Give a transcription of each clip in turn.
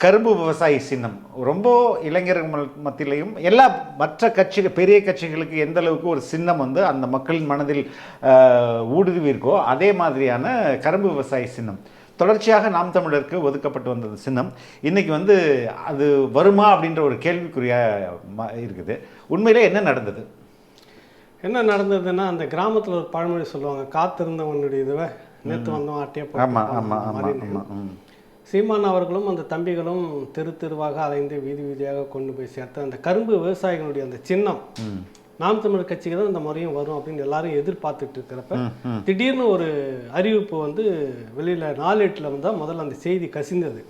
கரும்பு விவசாயி சின்னம் ரொம்ப இளைஞர்கள் மத்தியிலையும் எல்லா மற்ற கட்சிகள் பெரிய கட்சிகளுக்கு எந்த அளவுக்கு ஒரு சின்னம் வந்து அந்த மக்களின் மனதில் ஊடுருவி இருக்கோ அதே மாதிரியான கரும்பு விவசாயி சின்னம் தொடர்ச்சியாக நாம் தமிழருக்கு ஒதுக்கப்பட்டு வந்தது சின்னம் இன்றைக்கி வந்து அது வருமா அப்படின்ற ஒரு கேள்விக்குறியாக இருக்குது. உண்மையிலே என்ன நடந்தது? என்ன நடந்ததுன்னா, அந்த கிராமத்தில் ஒரு பழமொழி சொல்லுவாங்க, காத்திருந்தவனுடைய இதுவை நேற்று வந்தவன் ஆட்டிய. சீமான் அவர்களும் அந்த தம்பிகளும் தெரு தெருவாக அலைந்து வீதி வீதியாக கொண்டு போய் சேர்த்த அந்த கரும்பு விவசாயிகளுடைய அந்த சின்னம் நாம் தமிழர் கட்சிக்கு தான் இந்த முறையும் வரும் அப்படின்னு எல்லாரும் எதிர்பார்த்துட்டு இருக்கிறப்ப திடீர்னு ஒரு அறிவிப்பு வந்து வெளியில் நாளேட்டில் வந்தால் முதல்ல அந்த செய்தி கசிந்தது.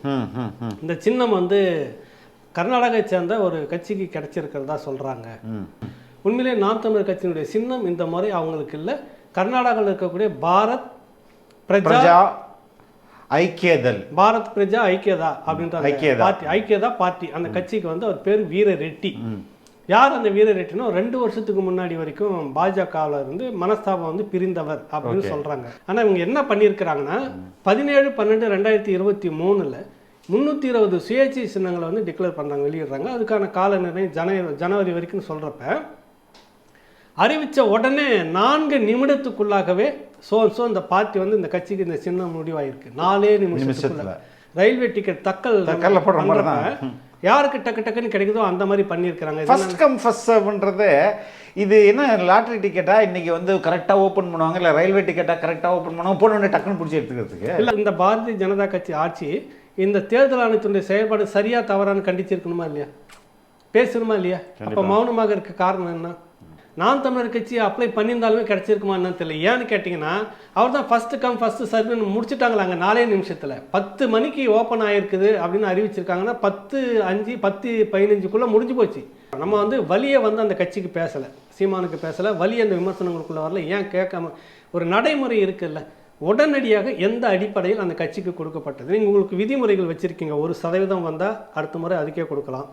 இந்த சின்னம் வந்து கர்நாடகை சேர்ந்த ஒரு கட்சிக்கு கிடைச்சிருக்கிறதா சொல்கிறாங்க. உண்மையிலே நாம் தமிழர் கட்சியினுடைய சின்னம் இந்த முறை அவங்களுக்கு இல்லை, கர்நாடகாவில் இருக்கக்கூடிய பாரத் பிரஜா ஐக்கியதல், பாரத் பிரஜா ஐக்கியதா அப்படின்ற பார்ட்டி, ஐக்கியதா பார்ட்டி, அந்த கட்சிக்கு வந்து அவர் பேர் வீர ரெட்டி. யார் அந்த வீர ரெட்டினோ 2 வருஷத்துக்கு முன்னாடி வரைக்கும் பாஜகவில் இருந்து மனஸ்தாபம் வந்து பிரிந்தவர் அப்படின்னு சொல்றாங்க. ஆனால் இவங்க என்ன பண்ணியிருக்கிறாங்கன்னா 17/12/2023 320 சுயேட்சை சின்னங்களை வந்து டிக்ளேர் பண்ணுறாங்க, வெளியிடுறாங்க. அதுக்கான கால நிர்ணயம் ஜனவரி வரைக்கும் சொல்கிறப்ப அறிவித்த உடனே 4 நிமிடத்துக்குள்ளாகவே இந்த பார்ட்டி வந்து இந்த கட்சிக்கு இந்த சின்னம் முடிவாயிருக்கு. 4 நிமிஷத்துக்குள்ள ரயில்வே டிக்கெட் தக்கல் போடுற யாருக்கு டக்கு டக்குன்னு கிடைக்குதோ அந்த மாதிரி பண்ணியிருக்கிறாங்க. ஃபர்ஸ்ட் கம் ஃபர்ஸ்ட் சர்வ்ன்றது இது என்ன லாட்ரி டிக்கெட்டா இன்னைக்கு வந்து கரெக்டாக ஓப்பன் பண்ணுவாங்க, இல்லை ரயில்வே டிக்கெட்டாக கரெக்டாக ஓப்பன் பண்ணுவாங்க, போன டக்குன்னு பிடிச்சி எடுத்துக்கிறதுக்கு இல்லை. இந்த பாரதிய ஜனதா கட்சி ஆட்சி இந்த தேர்தல் ஆணையத்தினுடைய செயல்பாடு சரியா தவறான்னு கண்டிச்சிருக்கணுமா இல்லையா, பேசணுமா இல்லையா? அப்போ மௌனமாக இருக்க காரணம் என்ன? நாம் தமிழர் கட்சி அப்ளை பண்ணியிருந்தாலுமே கிடைச்சிருக்குமா என்னன்னு தெரியல. ஏன்னு கேட்டிங்கன்னா, அவர் தான் ஃபஸ்ட்டு கம் ஃபஸ்ட்டு சர்வ்னு முடிச்சுட்டாங்களாங்க 4 நிமிஷத்தில். 10 மணிக்கு ஓப்பன் ஆகிருக்குது அப்படின்னு அறிவிச்சிருக்காங்கன்னா 10:05 10:15 முடிஞ்சு போச்சு. நம்ம வந்து வலியை வந்து அந்த கட்சிக்கு பேசலை, சீமானுக்கு பேசலை, வலி அந்த விமர்சனங்களுக்குள்ளே வரல. ஏன் கேட்காம ஒரு நடைமுறை இருக்குல்ல, உடனடியாக எந்த அடிப்படையில் அந்த கட்சிக்கு கொடுக்கப்பட்டது. நீங்கள் உங்களுக்கு விதிமுறைகள் வச்சுருக்கீங்க, 1% வந்தால் அடுத்த முறை அதுக்கே கொடுக்கலாம்.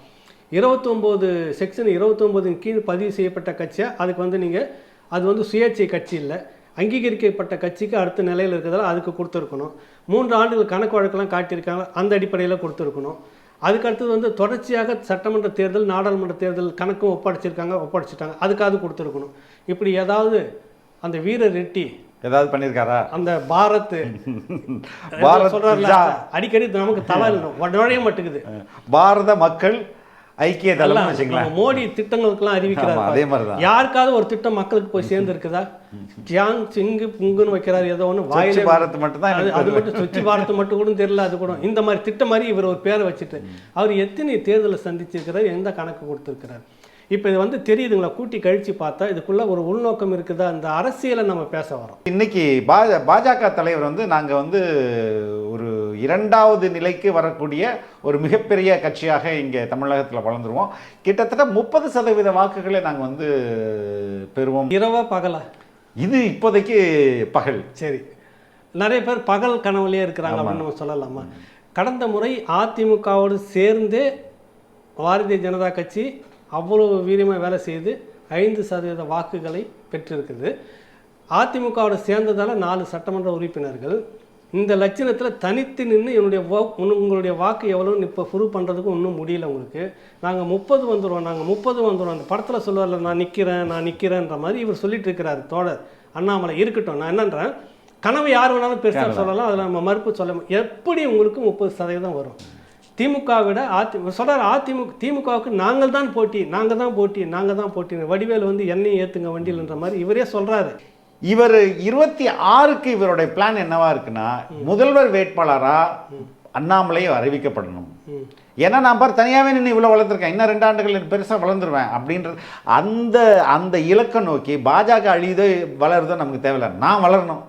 29 செக்ஷன் 29 கீழ் பதிவு செய்யப்பட்ட கட்சியாக அதுக்கு வந்து நீங்கள் அது வந்து சுயேட்சை கட்சி இல்லை, அங்கீகரிக்கப்பட்ட கட்சிக்கு அடுத்த நிலையில் இருக்கிறதால அதுக்கு கொடுத்துருக்கணும். 3 ஆண்டுகள் கணக்கு வழக்கெல்லாம் காட்டியிருக்காங்க, அந்த அடிப்படையில் கொடுத்துருக்கணும். அதுக்கு அடுத்தது வந்து தொடர்ச்சியாக சட்டமன்ற தேர்தல் நாடாளுமன்ற தேர்தல் கணக்கும் ஒப்படைச்சிட்டாங்க, அதுக்காவது கொடுத்துருக்கணும். இப்படி ஏதாவது அந்த வீர ரெட்டி ஏதாவது பண்ணியிருக்காரா? அந்த பாரத் சொல்றாருல, அடிக்கடி நமக்கு தலை நுழைய மாட்டேங்குது. பாரத மக்கள் ஐக்கிய தளம் மோடி திட்டங்களுக்கெல்லாம் அறிவிக்கிறார். அதே மாதிரிதான் யாருக்காவது ஒரு திட்டம் மக்களுக்கு போய் சேர்ந்து இருக்குதா? ஜியாங் சிங்கு புங்குன்னு வைக்கிறாரு, ஏதோ ஒன்று வாயில பாரத் மட்டும் தான், அது மட்டும் சொச்சி பாரத் மட்டும் கூட தெரியல. அது கூட இந்த மாதிரி திட்டம் மாதிரி இவர் ஒரு பேரை வச்சுட்டு அவர் எத்தனை தேர்தலை சந்திச்சிருக்கிறார், எந்த கணக்கு கொடுத்துருக்கிறார். இப்போ இது வந்து தெரியுதுங்களா, கூட்டி கழிச்சு பார்த்தா இதுக்குள்ள ஒரு உள்நோக்கம் இருக்குதா, அந்த அரசியலை நம்ம பேச வரோம். இன்னைக்கு பாஜக தலைவர் வந்து நாங்கள் வந்து ஒரு 2வது நிலைக்கு வரக்கூடிய ஒரு மிகப்பெரிய கட்சியாக இங்கே தமிழகத்தில் வளர்ந்துருவோம், கிட்டத்தட்ட 30% வாக்குகளை நாங்கள் வந்து பெறுவோம். இரவா பகலா? இது இப்போதைக்கு பகல். சரி, நிறைய பேர் பகல் கனவுலேயே இருக்கிறாங்க அப்படின்னு நம்ம சொல்லலாமா? கடந்த முறை அதிமுகவோடு சேர்ந்தே பாரதிய ஜனதா கட்சி அவ்வளோ வீரியமாக வேலை செய்து 5% வாக்குகளை பெற்றிருக்குது. அதிமுகவோட சேர்ந்ததால் 4 சட்டமன்ற உறுப்பினர்கள். இந்த லட்சணத்தில் தனித்து நின்று உங்களுடைய வாக்கு எவ்வளோன்னு இப்போ ப்ரூவ் பண்ணுறதுக்கும் இன்னும் முடியல உங்களுக்கு. நாங்கள் 30 வந்துடுவோம். அந்த படத்தில் சொல்லுவார்ல, நான் நிற்கிறேன்ற மாதிரி இவர் சொல்லிட்டு இருக்கிறார் தோழர் அண்ணாமலை. இருக்கட்டும், நான் என்னன்றேன், கனவு யார் வேணாலும் பெருசாக சொல்லலாம், அதில் நம்ம மறுப்பு சொல்ல. எப்படி உங்களுக்கு 30% வரும்? திமுக விட சொல்கிறார், திமுகவுக்கு நாங்கள் தான் போட்டி. வடிவேல் வந்து என்னையும் ஏற்றுங்க வண்டியில்ன்ற மாதிரி இவரே சொல்கிறாரு. இவர் 26க்கு இவருடைய பிளான் என்னவா இருக்குன்னா, முதல்வர் வேட்பாளரா அண்ணாமலையை அறிவிக்கப்படணும். ஏன்னா நான் பாரு தனியாகவே நின்று இவ்வளோ வளர்த்துருக்கேன், இன்னும் 2 ஆண்டுகள் பெருசாக வளர்ந்துருவேன் அப்படின்றது அந்த இலக்கை நோக்கி பாஜக அழியுதோ வளருதோ நமக்கு தேவையில்லை, நான் வளரணும்,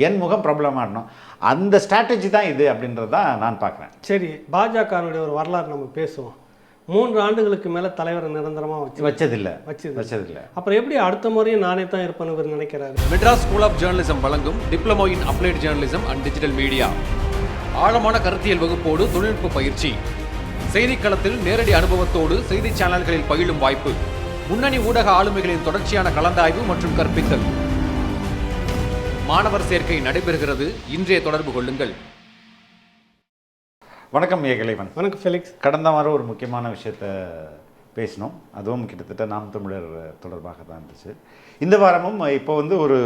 என் முகம் பிரபலமாடணும், அந்த ஸ்ட்ராட்டஜி தான் இது அப்படின்றது தான் நான் பார்க்குறேன். சரி, பாஜகனுடைய ஒரு வரலாறு நம்ம பேசுவோம். 3 ஆண்டுகளுக்கு மேலே தலைவரை நிரந்தரமாக வச்சதில்லை. அப்புறம் எப்படி அடுத்த முறையும் நானே தான் இருப்பேன்னு இவர் நினைக்கிறாரு. மெட்ராஸ் ஸ்கூல் ஆஃப் ஜேர்னலிசம் வழங்கும் diploma in applied journalism and digital media. ஆழமான கருத்தியல் வகுப்போடு தொழில்நுட்ப பயிற்சி, செய்திக்களத்தில் நேரடி அனுபவத்தோடு செய்தி சேனல்களில் பயிலும் வாய்ப்பு, முன்னணி ஊடக ஆளுமைகளின் தொடர்ச்சியான கலந்தாய்வு மற்றும் கற்பித்தல். மாணவர் சேர்க்கை நடைபெறுகிறது. இன்றைய தொடர்பு கொள்ளுங்கள். வணக்கம் ஏகலைவன். வணக்கம் ஃபெலிக்ஸ். கடந்த வாரம் ஒரு முக்கியமான விஷயத்தை பேசினோம். அதுவும் கிட்டத்தட்ட நாம் தமிழர் தொடர்பாக தான் இருந்துச்சு. இந்த வாரமும் இப்போ வந்து ஒரு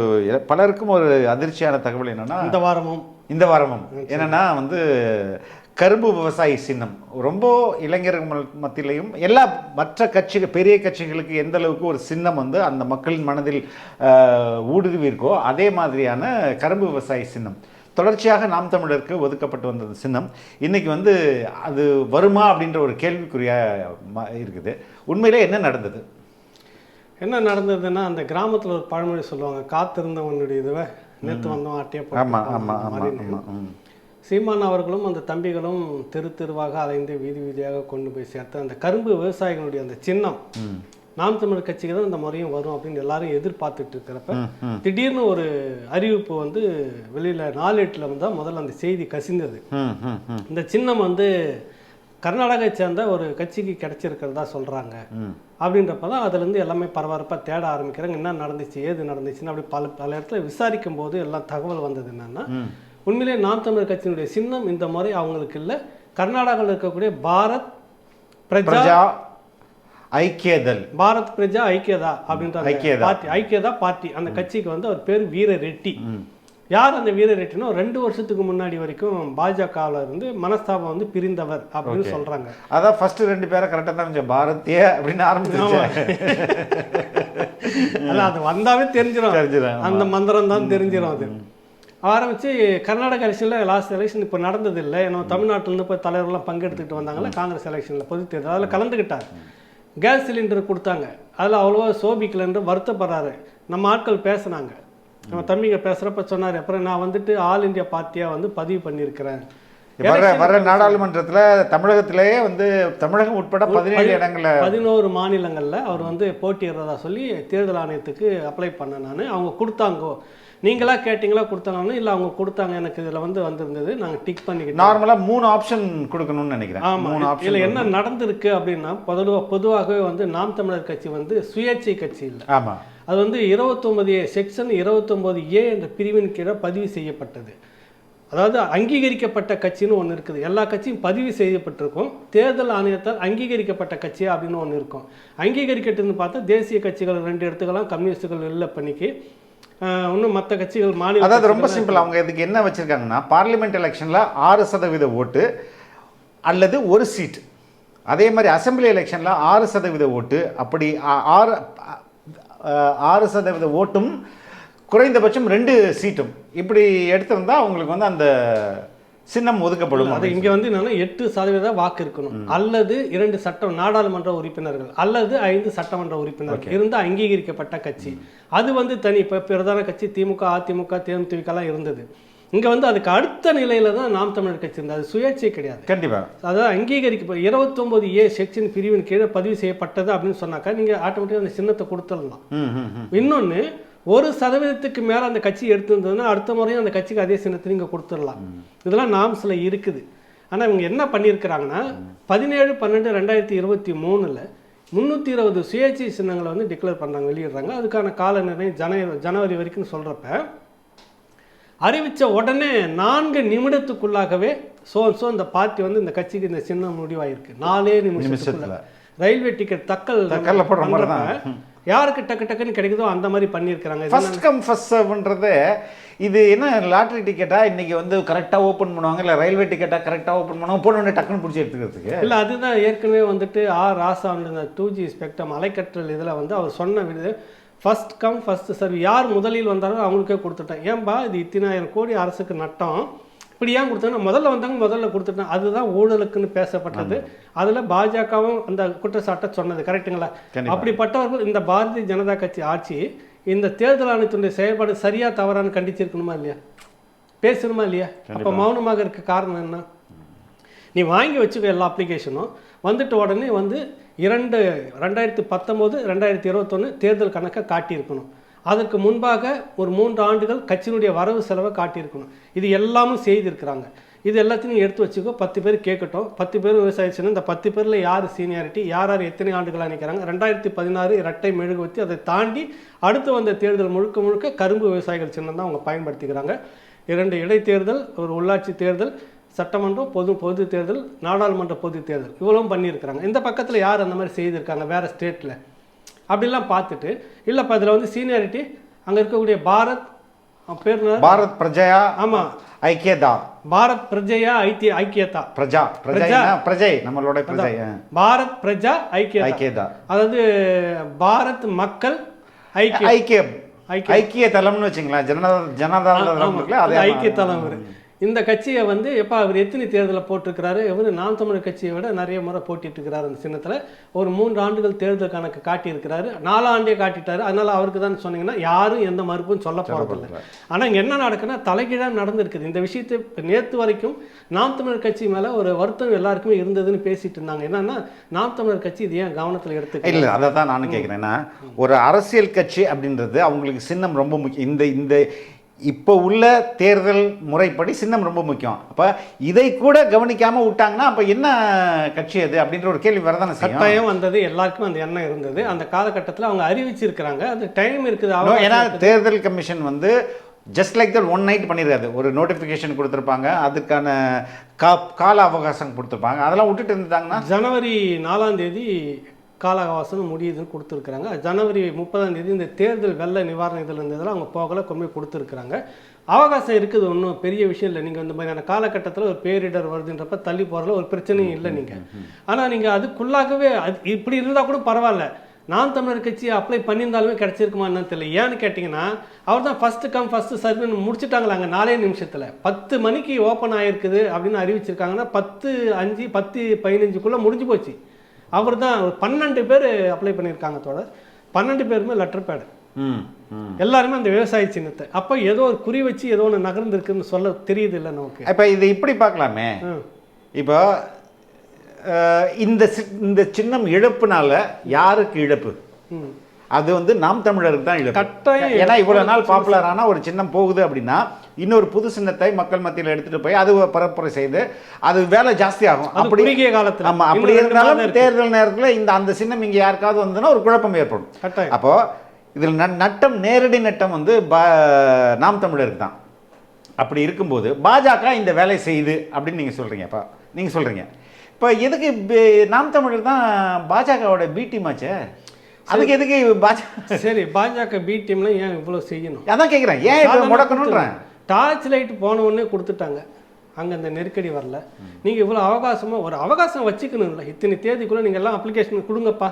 பலருக்கும் ஒரு அதிர்ச்சியான தகவல் என்னென்னா, இந்த வாரமும் என்னென்னா வந்து கரும்பு விவசாயி சின்னம் ரொம்ப இளைஞர்கள் மத்தியிலையும் எல்லா மற்ற கட்சிகள், பெரிய கட்சிகளுக்கு எந்த அளவுக்கு ஒரு சின்னம் வந்து அந்த மக்களின் மனதில் ஊடுருவி இருக்கோ அதே மாதிரியான கரும்பு விவசாயி சின்னம் தொடர்ச்சியாக நாம் தமிழருக்கு ஒதுக்கப்பட்டு வந்தது சின்னம் இன்னைக்கு வந்து அது வருமா அப்படின்ற ஒரு கேள்விக்குறியாக இருக்குது. உண்மையிலே என்ன நடந்தது? என்ன நடந்ததுன்னா, அந்த கிராமத்தில் ஒரு பழமொழி சொல்லுவாங்க, காத்திருந்தவனுடைய இதுவை நேற்று வந்தோம் ஆட்டியே போட்டு. சீமான் அவர்களும் அந்த தம்பிகளும் தெருவாக அலைந்து வீதி வீதியாக கொண்டு போய் சேர்த்து அந்த கரும்பு விவசாயிகளுடைய அந்த சின்னம் நாம் தமிழர் கட்சிக்கு தான் இந்த முறையும் வரும் அப்படின்னு எல்லாரும் எதிர்பார்த்துட்டு இருக்கிறப்ப திடீர்னு ஒரு அறிவிப்பு வந்து வெளியில் 4/8 தான் முதல்ல அந்த செய்தி கசிந்தது. இந்த சின்னம் வந்து கர்நாடகாவை சேர்ந்த ஒரு கட்சிக்கு கிடைச்சிருக்கிறதா சொல்கிறாங்க. அப்படின்றப்ப தான் அதுலேருந்து எல்லாமே பரபரப்பாக தேட ஆரம்பிக்கிறாங்க. என்ன நடந்துச்சு, ஏது நடந்துச்சுன்னு அப்படி பல இடத்துல விசாரிக்கும் போது எல்லாம் தகவல் வந்தது என்னன்னா, உண்மையிலே நாம் தமிழர் கட்சியினுடைய சின்னம் இந்த முறை அவங்களுக்கு இல்லை, கர்நாடகாவில் இருக்கக்கூடிய பாரத் பிரஜா ஐக்கியதா அப்படின்ற ஐக்கியதா பார்ட்டி அந்த கட்சிக்கு வந்து அவர் பேர் வீர ரெட்டி. யார் அந்த வீர ரெட்டினோ 2 வருஷத்துக்கு முன்னாடி வரைக்கும் பாஜகவில் இருந்து மனஸ்தாபம் வந்து பிரிந்தவர் அப்படின்னு சொல்றாங்க. அதான் ஃபர்ஸ்ட் 2 பேரை கரெக்டாக தான் பாரதிய அப்படின்னு ஆரம்பிச்சு அது வந்தாவே தெரிஞ்சிடும், அந்த மந்திரம் தான் தெரிஞ்சிடும். அது ஆரம்பித்து கர்நாடக எலெக்ஷனில் லாஸ்ட் எலெக்ஷன் இப்போ நடந்தது இல்லை, ஏன்னா தமிழ்நாட்டிலேருந்து இப்போ தலைவர்கள்லாம் பங்கெடுத்துக்கிட்டு வந்தாங்களே காங்கிரஸ் எலெக்ஷனில் பொது தேர்தல், அதில் கலந்துக்கிட்டார். கேஸ் சிலிண்டர் கொடுத்தாங்க, அதில் அவ்வளோவா சோபிக்கலன்று வருத்தப்படுறாரு. நம்ம ஆட்கள் பேசுனாங்க, நம்ம தம்பிங்க பேசுகிறப்ப சொன்னார், அப்புறம் நான் வந்துட்டு ஆல் இண்டியா பார்ட்டியாக வந்து பதிவு பண்ணியிருக்கிறேன். வர நாடாளுமன்றத்தில் தமிழகத்திலேயே வந்து தமிழகம் உட்பட 17 இடங்களில் 11 மாநிலங்களில் அவர் வந்து போட்டியிடுறதா சொல்லி தேர்தல் ஆணையத்துக்கு அப்ளை பண்ணேன் நான். அவங்க கொடுத்தாங்கோ, நீங்களா கேட்டிங்களா கொடுத்தாங்கன்னு இல்லை, அவங்க கொடுத்தாங்க, எனக்கு இதில் வந்து வந்திருந்தது, நாங்கள் டிக் பண்ணிக்கிட்டோம். நார்மலாக 3 ஆப்ஷன் கொடுக்கணும்னு நினைக்கிறேன். ஆமாம், இதில் என்ன நடந்திருக்கு அப்படின்னா, பொதுவாகவே வந்து நாம் தமிழர் கட்சி வந்து சுயேட்சை கட்சி இல்லை. ஆமாம், அது வந்து 29A செக்ஷன் 29A என்ற பிரிவின் கீழே பதிவு செய்யப்பட்டது. அதாவது அங்கீகரிக்கப்பட்ட கட்சின்னு ஒன்று இருக்குது. எல்லா கட்சியும் பதிவு செய்யப்பட்டிருக்கும், தேர்தல் ஆணையத்தால் அங்கீகரிக்கப்பட்ட கட்சி அப்படின்னு ஒன்று இருக்கும். அங்கீகரிக்கட்டுன்னு பார்த்தா தேசிய கட்சிகள் 2 எடுத்துக்கலாம், கம்யூனிஸ்டுகள் வெளில பண்ணிக்கு இன்னும் மற்ற கட்சிகள் மாநில. அதாவது ரொம்ப சிம்பிள், அவங்க இதுக்கு என்ன வச்சுருக்காங்கன்னா, பார்லிமெண்ட் எலெக்ஷனில் 6% ஓட்டு அல்லது 1 சீட், அதே மாதிரி அசம்பிளி எலெக்ஷனில் 6% ஓட்டு, அப்படி 6% ஓட்டும் குறைந்தபட்சம் 2 சீட்டும் இப்படி எடுத்திருந்தா அவங்களுக்கு வந்து அந்த சின்னம் ஒதுக்கப்படும். அது இங்கே வந்து என்னன்னா 8% வாக்கு இருக்கணும், அல்லது 2 நாடாளுமன்ற உறுப்பினர்கள் அல்லது 5 சட்டமன்ற உறுப்பினர்கள் இருந்து அங்கீகரிக்கப்பட்ட கட்சி. அது வந்து தனி. இப்போ பிரதான கட்சி திமுக, அதிமுக, தேமுதிகலாம் இருந்தது. இங்கே வந்து அதுக்கு அடுத்த நிலையில தான் நாம் தமிழர் கட்சி இருந்தது. அது சுயேட்சை கிடையாது. கண்டிப்பாக அதாவது அங்கீகரிக்க 29A செக்ஷன் பிரிவின் கீழே பதிவு செய்யப்பட்டது அப்படின்னு சொன்னாக்கா நீங்கள் ஆட்டோமேட்டிக்காக அந்த சின்னத்தை கொடுத்துடலாம். இன்னொன்று 1% மேலே அந்த கட்சி எடுத்துருந்ததுன்னா அடுத்த முறையும் அந்த கட்சிக்கு அதே சின்னத்தை நீங்கள் கொடுத்துடலாம். இதெல்லாம் நாம்ஸில் இருக்குது. ஆனால் இவங்க என்ன பண்ணியிருக்கிறாங்கன்னா, 17/12/2023 320 சுயேட்சை சின்னங்களை வந்து டிக்ளேர் பண்ணுறாங்க, வெளியிடுறாங்க. அதுக்கான கால நிர்ணயம் ஜனவரி வரைக்கும் சொல்கிறப்ப அறிவித்த உடனே 4 நிமிடத்துக்குள்ளாகவே இந்த பார்ட்டி வந்து இந்த கட்சிக்கு இந்த சின்னம் முடிவாயிருக்கு. 4 நிமிஷத்துல ரயில்வே டிக்கெட் தக்கல் பண்ணுறப்ப யாருக்கு டக்குன்னு கிடைக்குதோ அந்த மாதிரி பண்ணியிருக்கிறாங்க. ஃபர்ஸ்ட் கம் ஃபர்ஸ்ட் சர்வ்ன்றது இது என்ன லாட்ரி டிக்கெட்டா? இன்னைக்கு வந்து கரெக்டாக ஓப்பன் பண்ணுவாங்க, இல்லை ரயில்வே டிக்கெட்டாக கரெக்டாக ஓப்பன் பண்ணுவாங்க, போன டக்குன்னு பிடிச்சி எடுத்துக்கிறதுக்கு இல்லை. அதுதான் ஏற்கனவே வந்துட்டு ராசா இந்த 2G ஸ்பெக்ட்ரம் அலைக்கற்றல் இதில் வந்து அவர் சொன்ன விடு, ஃபர்ஸ்ட் கம் ஃபர்ஸ்ட் சர்வ், யார் முதலில் வந்தாலும் அவங்களுக்கே கொடுத்துட்டேன். ஏன்பா இது 10,000 கோடி அரசுக்கு நட்டம், இப்படி ஏன் கொடுத்தாங்க? முதல்ல வந்தாங்க, முதல்ல கொடுத்துட்டேன். அதுதான் ஊழலுக்குன்னு பேசப்பட்டது. அதில் பாஜகவும் அந்த குற்றச்சாட்டை சொன்னது. கரெக்டுங்களா? அப்படிப்பட்டவர்கள் இந்த பாரதிய ஜனதா கட்சி ஆட்சி இந்த தேர்தல் ஆணையத்தினுடைய செயல்பாடு சரியா தவறான்னு கண்டிச்சிருக்கணுமா இல்லையா? பேசணுமா இல்லையா? அப்போ மௌனமாக இருக்க காரணம் என்ன? நீ வாங்கி வச்சுக்க எல்லா அப்ளிகேஷனும், வந்துட்டு உடனே வந்து 2019 2021 தேர்தல் கணக்கை காட்டியிருக்கணும். அதற்கு முன்பாக ஒரு 3 ஆண்டுகள் கட்சியினுடைய வரவு செலவை காட்டியிருக்கணும். இது எல்லாமும் செய்திருக்கிறாங்க. இது எல்லாத்தையும் எடுத்து வச்சுக்கோ. 10 பேர் கேட்கட்டும். 10 பேர் விவசாயிச்சுன்னா இந்த 10 பேரில் யார் சீனியாரிட்டி, யார் எத்தனை ஆண்டுகளாக நிற்கிறாங்க. 2016 இரட்டை மெழுகுவத்தி, அதை தாண்டி அடுத்து வந்த தேர்தல் முழுக்க கரும்பு விவசாயிகள் சின்னம் தான் அவங்க பயன்படுத்திக்கிறாங்க. 2 இடைத்தேர்தல், ஒரு உள்ளாட்சி தேர்தல், சட்டமன்றம் பொது தேர்தல், நாடாளுமன்ற பொது தேர்தல் இவ்வளவும் பண்ணியிருக்கிறாங்க. இந்த பக்கத்தில் யார் அந்த மாதிரி செய்திருக்காங்க வேறு ஸ்டேட்டில் அப்படிலாம் பார்த்துட்டு, இல்லைப்பா இதில் வந்து சீனியாரிட்டி அங்கே இருக்கக்கூடிய பாரத் பிரஜயா ஆமாம் ஐக்கியதா, பாரத் பிரஜையா ஐக்கியதா, பிரஜை நம்மளோட பிரஜை, பாரத் பிரஜா ஐக்கியதா, அதாவது பாரத் மக்கள் ஐக்கிய தளம்னு வச்சுங்களேன். ஜனதா ஐக்கிய தளம். இந்த கட்சியை வந்து எப்போ அவர் எத்தனை தேர்தலில் போட்டிருக்கிறாரு, இவர் நாம் தமிழர் கட்சியை விட நிறைய முறை போட்டிட்டு இருக்கிறார். அந்த சின்னத்தில் ஒரு 3 ஆண்டுகள் தேர்தல் கணக்கு காட்டியிருக்கிறாரு, 4 ஆண்டே காட்டிட்டாரு. அதனால் அவருக்கு தான் சொன்னீங்கன்னா யாரும் எந்த மறுப்பும் சொல்ல போகிறதில்லை. ஆனால் இங்கே என்ன நடக்குன்னா தலைகீழாக நடந்திருக்குது. இந்த விஷயத்தை இப்போ நேற்று வரைக்கும் நாம் தமிழர் கட்சி மேலே ஒரு வருத்தம் எல்லாருக்குமே இருந்ததுன்னு பேசிட்டு இருந்தாங்க. என்னன்னா நாம் தமிழர் கட்சி இது ஏன் கவனத்தில் எடுத்துக்க இல்லை, அதை தான் நானும் கேட்குறேன்னா, ஒரு அரசியல் கட்சி அப்படின்றது அவங்களுக்கு சின்னம் ரொம்ப முக்கியம். இந்த இப்போ உள்ள தேர்தல் முறைப்படி சின்னம் ரொம்ப முக்கியம். அப்போ இதை கூட கவனிக்காமல் விட்டாங்கன்னா அப்போ என்ன கட்சி அது அப்படின்ற ஒரு கேள்வி வரதானே கட்டாயம் வந்தது. எல்லாருக்கும் அந்த எண்ணம் இருந்தது. அந்த காலகட்டத்தில் அவங்க அறிவிச்சிருக்கிறாங்க, அது டைம் இருக்குது. ஏன்னா தேர்தல் கமிஷன் வந்து just like that one night பண்ணியிருக்காது. ஒரு நோட்டிஃபிகேஷன் கொடுத்துருப்பாங்க, அதுக்கான கால அவகாசம் கொடுத்துருப்பாங்க. அதெல்லாம் விட்டுட்டு இருந்தாங்கன்னா ஜனவரி 4ஆம் தேதி கால அவகாசம் முடியுதுன்னு கொடுத்துருக்குறாங்க. ஜனவரி 30ஆம் தேதி இந்த தேர்தல் வெள்ள நிவாரண இதில் இருந்ததெல்லாம் அவங்க போகலை, கொண்டு போய் கொடுத்துருக்குறாங்க. அவகாசம் இருக்குது, ஒன்றும் பெரிய விஷயம் இல்லை. நீங்கள் இந்த மாதிரியான காலகட்டத்தில் ஒரு பேரிடர் வருதுன்றப்ப தள்ளி போகிறதுல ஒரு பிரச்சனையும் இல்லை நீங்கள். ஆனால் நீங்கள் அதுக்குள்ளாகவே இப்படி இருந்தால் கூட பரவாயில்ல, நாம் தமிழர் கட்சி அப்ளை பண்ணியிருந்தாலுமே கிடச்சிருக்குமா என்னன்னு தெரியல. ஏன்னு கேட்டிங்கன்னா அவர் தான் ஃபஸ்ட்டு கம் ஃபஸ்ட்டு சர்வ்னு முடிச்சுட்டாங்களாங்க 4 நிமிஷத்தில். 10 மணிக்கு ஓப்பன் ஆகிருக்குது அப்படின்னு அறிவிச்சிருக்காங்கன்னா 10:05 10:15 முடிஞ்சு போச்சு. அவர் தான் 12 பேர் அப்ளை பண்ணியிருக்காங்க தோழர். 12 பேருமே லெட்டர் பேடு, எல்லாருமே அந்த விவசாய சின்னத்தை. அப்போ ஏதோ ஒரு குறி வச்சு ஏதோ ஒன்று நகர்ந்துருக்குன்னு சொல்ல தெரியுது இல்லை நமக்கு. இப்போ இதை இப்படி பார்க்கலாமே, இப்போ இந்த சின்னம் இழப்புனால யாருக்கு இழப்பு? அது வந்து நாம் தமிழருக்கு தான் இழப்பு. கட்டாயம். ஏன்னா இவ்வளவு நாள் பாப்புலரான ஒரு சின்னம் போகுது அப்படின்னா இன்னொரு புது சின்னத்தை மக்கள் மத்தியில் எடுத்துட்டு போய் அது பரப்புரை செய்து அது வேலை ஜாஸ்தி ஆகும். அப்படி காலத்தில் ஆமா, அப்படி இருந்தாலும் தேர்தல் நேரத்தில் அந்த சின்னம் இங்கே யாருக்காவது வந்ததுன்னா ஒரு குழப்பம் ஏற்படும். அப்போ இதில் நட்டம், நேரடி நட்டம் வந்து நாம் தமிழருக்கு தான். அப்படி இருக்கும்போது பாஜக இந்த வேலை செய்யுது அப்படின்னு நீங்கள் சொல்கிறீங்க. இப்போ நீங்கள் சொல்கிறீங்க, இப்போ எதுக்கு நாம் தமிழர் தான் பாஜகவோட பி டீம் ஆச்சே, அதுக்கு எதுக்கு பாஜக? சரி, பாஜக பி டீம்லாம் ஏன் இவ்வளோ செய்யணும்? அதான் கேட்குறேன், ஏன் இப்போ முடக்கணுன்றேன். டார்ச் லைட் போன உடனே கொடுத்துட்டாங்க, அங்கே அந்த நெருக்கடி வரல. நீங்கள் இவ்வளோ அவகாசமாக ஒரு அவகாசம் வச்சுக்கணும்ல, இத்தனை தேதிக்குள்ளே நீங்கள் எல்லாம் அப்ளிகேஷன் கொடுங்கப்பா,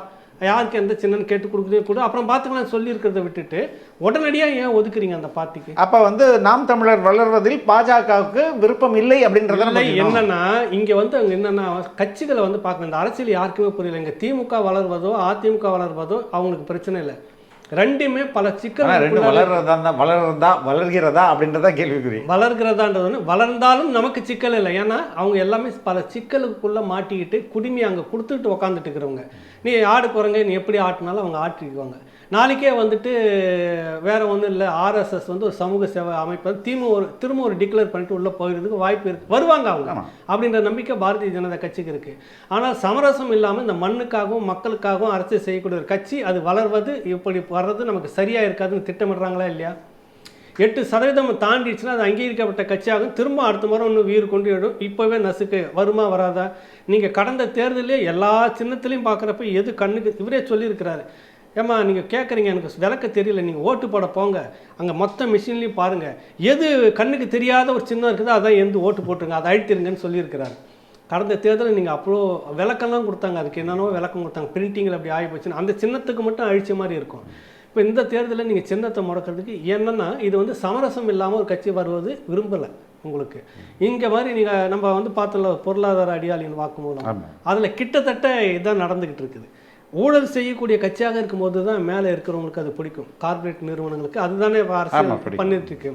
யாருக்கு எந்த சின்னன்னு கேட்டு கொடுக்குறதே கூட அப்புறம் பார்த்துக்கலாம் சொல்லியிருக்கிறத விட்டுட்டு உடனடியாக ஏன் ஒதுக்குறீங்க அந்த பார்ட்டிக்கு? அப்போ வந்து நாம் தமிழர் வளர்வதில் பாஜகவுக்கு விருப்பம் இல்லை அப்படின்றத என்னன்னா, இங்கே வந்து அங்கே என்னன்னா கட்சிகளை வந்து பார்க்கணும். இந்த அரசியல் யாருக்குமே புரியல. இங்கே திமுக வளர்வதோ அதிமுக வளர்வதோ அவங்களுக்கு பிரச்சனை இல்லை. ரெண்டுமே பல சிக்கல். வளர்கிறதா அப்படின்றதா கேள்விக்குறி. வளர்கிறதான்றது வளர்ந்தாலும் நமக்கு சிக்கல் இல்லை. ஏன்னா அவங்க எல்லாமே பல சிக்கலுக்குள்ளே மாட்டிக்கிட்டு குடுமி அங்கே கொடுத்துட்டு உக்காந்துட்டு இருக்கிறவங்க. நீ ஆடு குரங்க நீ எப்படி ஆட்டினாலும் அவங்க ஆட்டிக்குவாங்க. நாளைக்கே வந்துட்டு வேற ஒன்றும் இல்லை, ஆர்எஸ்எஸ் வந்து ஒரு சமூக சேவை அமைப்பு திரும்ப ஒரு டிக்ளேர் பண்ணிட்டு உள்ளே போயிடுறதுக்கு வாய்ப்பு இருக்குது, வருவாங்க அவங்க அப்படின்ற நம்பிக்கை பாரதிய ஜனதா கட்சிக்கு இருக்குது. ஆனால் சமரசம் இல்லாமல் இந்த மண்ணுக்காகவும் மக்களுக்காகவும் அரசியல் செய்யக்கூடிய ஒரு கட்சி அது வளர்வது இப்படி வர்றது நமக்கு சரியாக இருக்காதுன்னு திட்டமிடுறாங்களா இல்லையா? 8% தாண்டிடுச்சுன்னா அது அங்கீகரிக்கப்பட்ட கட்சியாகும். திரும்ப அடுத்த முறை ஒன்று வீறு கொண்டு விடும். இப்போவே நசுக்கு வருமா வராதா? நீங்கள் கடந்த தேர்தலே எல்லா சின்னத்திலையும் பார்க்குறப்ப எது கண்ணுக்கு இவரே சொல்லியிருக்கிறாரு, ஏம்மா நீங்கள் கேட்குறீங்க எனக்கு விளக்க தெரியல, நீங்கள் ஓட்டு போட போங்க, அங்கே மொத்த மிஷின்லேயும் பாருங்கள், எது கண்ணுக்கு தெரியாத ஒரு சின்னம் இருக்குதோ அதான் எந்த ஓட்டு போட்டுருங்க, அதை அழித்திருங்கன்னு சொல்லியிருக்கிறாரு. கடந்த தேர்தலில் நீங்கள் அவ்வளோ விளக்கம்லாம் கொடுத்தாங்க, அதுக்கு என்னென்னோ விளக்கம் கொடுத்தாங்க, பிரிண்டிங்கில் அப்படி ஆகி போச்சுன்னு அந்த சின்னத்துக்கு மட்டும் அழிச்ச மாதிரி இருக்கும். இப்போ இந்த தேர்தலில் நீங்கள் சின்னத்தை முடக்கிறதுக்கு என்னென்னா இது வந்து சமரசம் இல்லாமல் ஒரு கட்சி வருவது விரும்பலை உங்களுக்கு. இங்கே மாதிரி நீங்கள் நம்ம வந்து பார்த்தோம்ல பொருளாதார அடியாளின் வாக்குமூலம், அதில் கிட்டத்தட்ட இதான் நடந்துக்கிட்டு இருக்குது. ஊழல் செய்யக்கூடிய கட்சியாக இருக்கும்போது தான் மேலே இருக்கிறவங்களுக்கு அது பிடிக்கும், கார்பரேட் நிறுவனங்களுக்கு அதுதானே அரசு பண்ணிட்டு இருக்கு.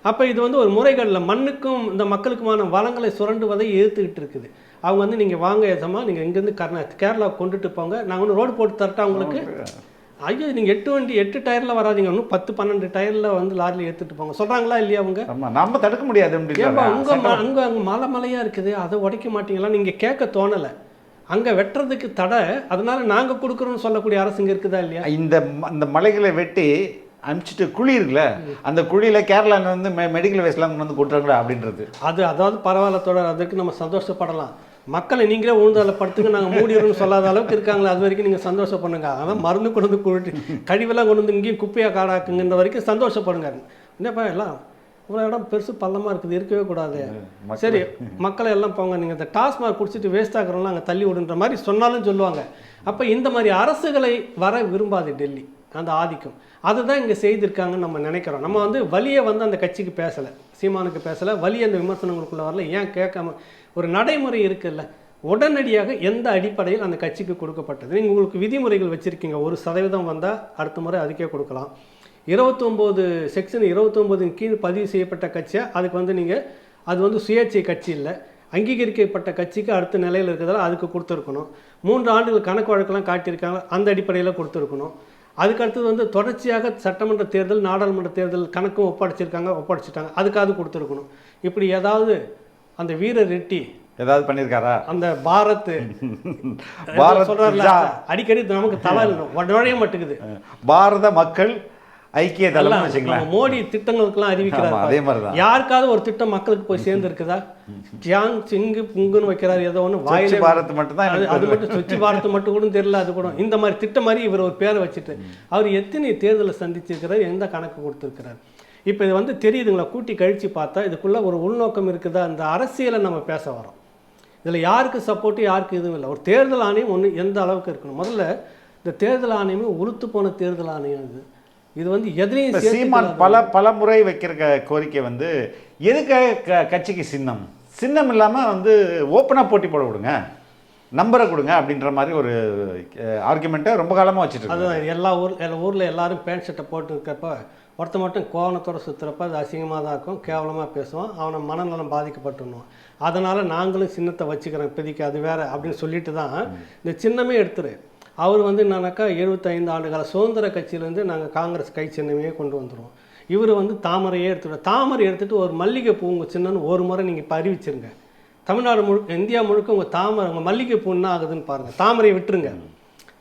அப்போ இது வந்து ஒரு முறைகளில் மண்ணுக்கும் இந்த மக்களுக்குமான வளங்களை சுரண்டுவதை எதிர்த்துக்கிட்டு இருக்குது. அவங்க வந்து நீங்கள் வாங்க ஏசமா, நீங்கள் இங்கேருந்து கேரளாவுக்கு கொண்டுட்டு போங்க, நாங்கள் ஒன்று ரோடு போட்டு தரட்டா உங்களுக்கு. ஐயோ நீங்கள் 8 டயரில் வராதிங்க, இன்னும் 10-12 டயரில் வந்து லாரியில் ஏற்றுட்டு போங்க சொல்கிறாங்களா இல்லையா? அவங்க நம்ம தடுக்க முடியாது. அங்கே மலையாக இருக்குது, அதை உடைக்க மாட்டீங்களா? நீங்கள் கேட்க தோணலை. அங்கே வெட்டுறதுக்கு தடை, அதனால நாங்கள் கொடுக்குறோன்னு சொல்லக்கூடிய அரசு இங்கே இருக்குதா இல்லையா? இந்த மலைகளை வெட்டி அனுப்பிச்சிட்டு குழி இருக்குல்ல, அந்த குழியில் கேரளாவில் வந்து மெடிக்கல் வேஸ்ட்லாம் கொண்டு வந்து கொட்டுறாங்களா அப்படின்றது. அதாவது பரவாயில்ல தொடர், அதுக்கு நம்ம சந்தோஷப்படலாம். மக்களை நீங்களே உழுந்தால படுத்துங்க நாங்கள் மூடிடுறோம்னு சொல்லாத அளவுக்கு இருக்காங்களா, அது வரைக்கும் நீங்கள் சந்தோஷப்படுங்க. அவன் மருந்து கொண்டு வந்து குழிட்டு கழிவெல்லாம் கொண்டு வந்து இங்கேயும் குப்பையாக காடாக்குங்கிற வரைக்கும் சந்தோஷப்படுங்க. என்னப்பா எல்லாம் இவ்வளோ இடம் பெருசு பள்ளமாக இருக்குது, இருக்கவே கூடாது. சரி மக்களை எல்லாம் போங்க, நீங்கள் இந்த டாஸ்மாக் குடிச்சிட்டு வேஸ்ட் ஆகிறவங்களாம் அங்கே தள்ளி விடுன்ற மாதிரி சொன்னாலும் சொல்லுவாங்க. அப்போ இந்த மாதிரி அரசுகளை வர விரும்பாது டெல்லி, அந்த ஆதிக்கம் அதுதான் இங்கே செய்திருக்காங்கன்னு நம்ம நினைக்கிறோம். நம்ம வந்து வலியை வந்து அந்த கட்சிக்கு பேசலை, சீமானுக்கு பேசலை, வலி அந்த விமர்சனங்களுக்குள்ளே வரல. ஏன் கேட்காம ஒரு நடைமுறை இருக்குல்ல, உடனடியாக எந்த அடிப்படையில் அந்த கட்சிக்கு கொடுக்கப்பட்டது. நீங்கள் உங்களுக்கு விதிமுறைகள் வச்சுருக்கீங்க, 1% வந்தால் அடுத்த முறை அதுக்கே கொடுக்கலாம். 29 செக்ஷன் 29 கீழ் பதிவு செய்யப்பட்ட கட்சியாக அதுக்கு வந்து நீங்கள் அது வந்து சுயேட்சை கட்சி இல்லை, அங்கீகரிக்கப்பட்ட கட்சிக்கு அடுத்த நிலையில் இருக்கிறதால அதுக்கு கொடுத்துருக்கணும். 3 ஆண்டுகள் கணக்கு வழக்கெல்லாம் காட்டியிருக்காங்க, அந்த அடிப்படையில் கொடுத்துருக்கணும். அதுக்கடுத்தது வந்து தொடர்ச்சியாக சட்டமன்ற தேர்தல் நாடாளுமன்ற தேர்தல் கணக்கும் ஒப்படைச்சிட்டாங்க, அதுக்காவது கொடுத்துருக்கணும். இப்படி ஏதாவது அந்த வீர ரெட்டி ஏதாவது பண்ணியிருக்காரா? அந்த பாரத் சொல்றாருல, அடிக்கடி நமக்கு தலை நுழைய மாட்டேங்குது. பாரத மக்கள் ஐக்கிய தளம் வச்சுக்கலாம், மோடி திட்டங்களுக்கெல்லாம் அறிவிக்கிறார். அதே மாதிரிதான் யாருக்காவது ஒரு திட்டம் மக்களுக்கு போய் சேர்ந்து இருக்குதா? ஜியாங் சிங்கு புங்குன்னு வைக்கிறாரு, ஏதோ ஒன்று வாயிலே பாரத் மட்டும் தான், அது மட்டும் சுவிட்ச் பாரத் மட்டும் கூட தெரியல. அது கூட இந்த மாதிரி திட்டம் மாதிரி இவர் ஒரு பேரை வச்சுட்டு அவர் எத்தனை தேர்தலை சந்திச்சிருக்கிறார், எந்த கணக்கு கொடுத்துருக்கிறார். இப்போ இது வந்து தெரியுதுங்களா, கூட்டி கழித்து பார்த்தா இதுக்குள்ளே ஒரு உள்நோக்கம் இருக்குதா. அந்த அரசியலை நம்ம பேச வரோம், இதில் யாருக்கு சப்போர்ட்டு யாருக்கு இதுவும் இல்லை. ஒரு தேர்தல் ஆணையம் ஒன்று எந்த அளவுக்கு இருக்கணும். முதல்ல இந்த தேர்தல் ஆணையமே உளுத்து போன தேர்தல் ஆணையம் இது வந்து எதிரையும் சீமான் பல முறை வைக்கிற கோரிக்கை வந்து எதுக்காக கட்சிக்கு சின்னம் இல்லாமல் வந்து ஓப்பனாக போட்டி போட விடுங்க, நம்பரை கொடுங்க அப்படின்ற மாதிரி ஒரு ஆர்குமெண்ட்டை ரொம்ப காலமாக வச்சுட்டு இருக்கு. அதுதான் ஊரில் எல்லாரும் பேண்ட் ஷர்ட்டை போட்டு இருக்கப்ப ஒருத்த மட்டும் கோவணத்தோட சுற்றுறப்ப அது அசிங்கமாக தான் இருக்கும், கேவலமாக பேசுவான், அவனை மனநலம் பாதிக்கப்பட்டுருவான். அதனால் நாங்களும் சின்னத்தை வச்சுக்கிறோம் இப்போதைக்கு, அது வேறு அப்படின்னு சொல்லிட்டு தான் இந்த சின்னமே எடுத்துரு. அவர் வந்து என்னன்னாக்கா 75 ஆண்டுகால சுதந்திர கட்சியிலேருந்து நாங்கள் காங்கிரஸ் கை சின்னமே கொண்டு வந்துடுவோம். இவர் வந்து தாமரையே தாமரை எடுத்துகிட்டு ஒரு மல்லிகைப்பூ உங்கள் சின்னன்னு ஒரு முறை நீங்கள் இப்போ அறிவிச்சிருங்க. தமிழ்நாடு முழுக்க இந்தியா முழுக்க உங்கள் மல்லிகைப்பூ என்ன ஆகுதுன்னு பாருங்கள். தாமரையை விட்டுருங்க.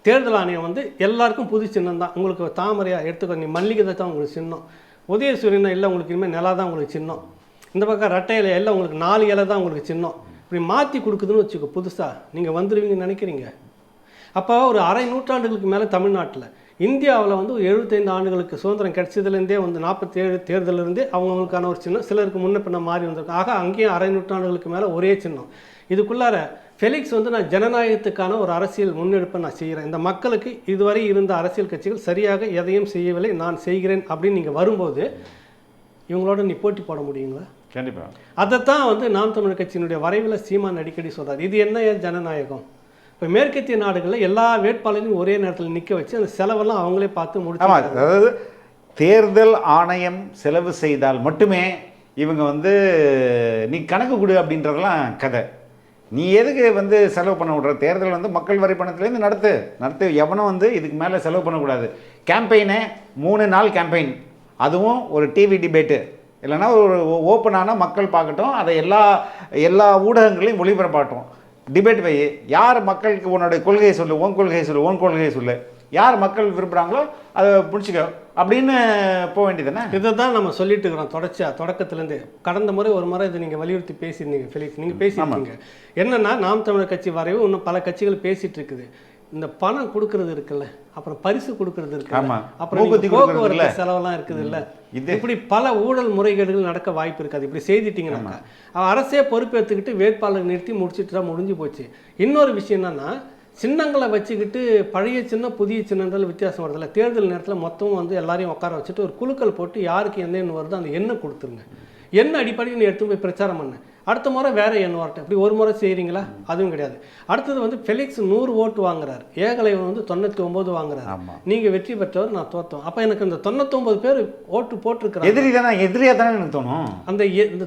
தேர்தல் ஆணையம் வந்து எல்லாருக்கும் புது சின்னம் தான். உங்களுக்கு தாமரையாக எடுத்துக்கோ, நீ மல்லிகை தான் உங்களுக்கு சின்னம். உதயசூரியன் இல்லை உங்களுக்கு இனிமேல் நிலா தான் உங்களுக்கு சின்னம். இந்த பக்கம் ரெட்டை இலை எல்லாம் உங்களுக்கு 4 இலை தான் உங்களுக்கு சின்னம். இப்படி மாற்றி கொடுக்குதுன்னு வச்சுக்கோ, புதுசாக நீங்கள் வந்துடுவீங்கன்னு நினைக்கிறீங்க. அப்போ ஒரு அரை நூற்றாண்டுகளுக்கு மேலே தமிழ்நாட்டில் இந்தியாவில் வந்து 75 ஆண்டுகளுக்கு சுதந்திரம் கிடைச்சதுலேருந்தே வந்து 47 தேர்தலிருந்தே அவங்களுக்கான ஒரு சின்னம், சிலருக்கு முன்ன பின்ன மாறி வந்திருக்கு. ஆக அங்கேயும் அரை நூற்றாண்டுகளுக்கு மேலே ஒரே சின்னம். இதுக்குள்ளார ஃபெலிக்ஸ் வந்து நான் ஜனநாயகத்துக்கான ஒரு அரசியல் முன்னெடுப்பை நான் செய்கிறேன், இந்த மக்களுக்கு இதுவரை இருந்த அரசியல் கட்சிகள் சரியாக எதையும் செய்யவில்லை, நான் செய்கிறேன் அப்படின்னு நீங்கள் வரும்போது இவங்களோட நீ போட்டி போட முடியுங்களா? கண்டிப்பாக. அதைத்தான் வந்து நாம் தமிழர் கட்சியினுடைய வரைவில் சீமான் அடிக்கடி சொல்கிறார். இது என்ன ஜனநாயகம்? இப்போ மேற்கத்திய நாடுகளில் எல்லா வேட்பாளரையும் ஒரே நேரத்தில் நிற்க வச்சு அந்த செலவெல்லாம் அவங்களே பார்த்து முடிச்சு. அதாவது தேர்தல் ஆணையம் செலவு செய்தால் மட்டுமே இவங்க வந்து நீ கணக்கு கொடு அப்படின்றதெல்லாம் கதை. நீ எதுக்கு வந்து செலவு பண்ண விட்ற? தேர்தல் வந்து மக்கள் வரி பணத்துலேருந்து நடத்து. எவனும் வந்து இதுக்கு மேலே செலவு பண்ணக்கூடாது. கேம்பெயினே 3 நாள் கேம்பெயின், அதுவும் ஒரு டிவி டிபேட்டு, இல்லைன்னா ஒரு ஓப்பனான மக்கள் பார்க்கட்டும், அதை எல்லா ஊடகங்களையும் ஒளிபரப்பாட்டும். டிபேட் வை, யார் மக்களுக்கு உன்னுடைய கொள்கையை சொல்லு, உன் கொள்கையை சொல்லு, யார் மக்கள் விரும்புகிறாங்களோ அதை பிடிச்சிக்க அப்படின்னு போக வேண்டியதுதானே. இதை தான் நம்ம சொல்லிட்டு இருக்கிறோம் தொடக்கத்துலேருந்து. கடந்த முறை ஒரு முறை இதை நீங்கள் வலியுறுத்தி பேசியிருந்தீங்க ஃபெலிக்ஸ், நீங்கள் பேசியிருந்தீங்க. என்னென்னா நாம் தமிழர் கட்சி வரைவு இன்னும் பல கட்சிகள் பேசிகிட்டு இருக்குது. இந்த பணம் கொடுக்கறது இருக்குல்ல, அப்புறம் பரிசு கொடுக்கறது இருக்கு, அப்புறம் போக்குவரத்து செலவெல்லாம் இருக்குது இல்லை, இப்படி பல ஊழல் முறைகேடுகள் நடக்க வாய்ப்பு இருக்காது. இப்படி செய்துட்டீங்கன்னா அரசே பொறுப்பேற்றுக்கிட்டு வேட்பாளர் நிறுத்தி முடிச்சுட்டு தான் முடிஞ்சு போச்சு. இன்னொரு விஷயம் என்னன்னா, சின்னங்களை வச்சுக்கிட்டு பழைய சின்னம் புதிய சின்னங்கள் வித்தியாசம் வருதில்ல. தேர்தல் நேரத்தில் மொத்தம் வந்து எல்லாரையும் உட்கார வச்சுட்டு ஒரு குழுக்கள் போட்டு யாருக்கு எந்த எண்ணம் வருதோ அந்த எண்ணெய் கொடுத்துருங்க. என்ன அடிப்படையில் நீ எடுத்து போய் பிரச்சாரம் பண்ண, அடுத்த முறை வேறு எண்ணம் வரட்டும். இப்படி ஒரு முறை செய்கிறீங்களா? அதுவும் கிடையாது. அடுத்தது வந்து ஃபெலிக்ஸ் 100 ஓட்டு வாங்குறாரு, ஏகலைவன் வந்து 99 வாங்குறாரு. நீங்கள் வெற்றி பெற்றவர், நான் தோற்றோம். அப்போ எனக்கு இந்த 99 பேர் ஓட்டு போட்டிருக்கிறாங்க, எதிரியாக தானே எனக்கு தோணும். இந்த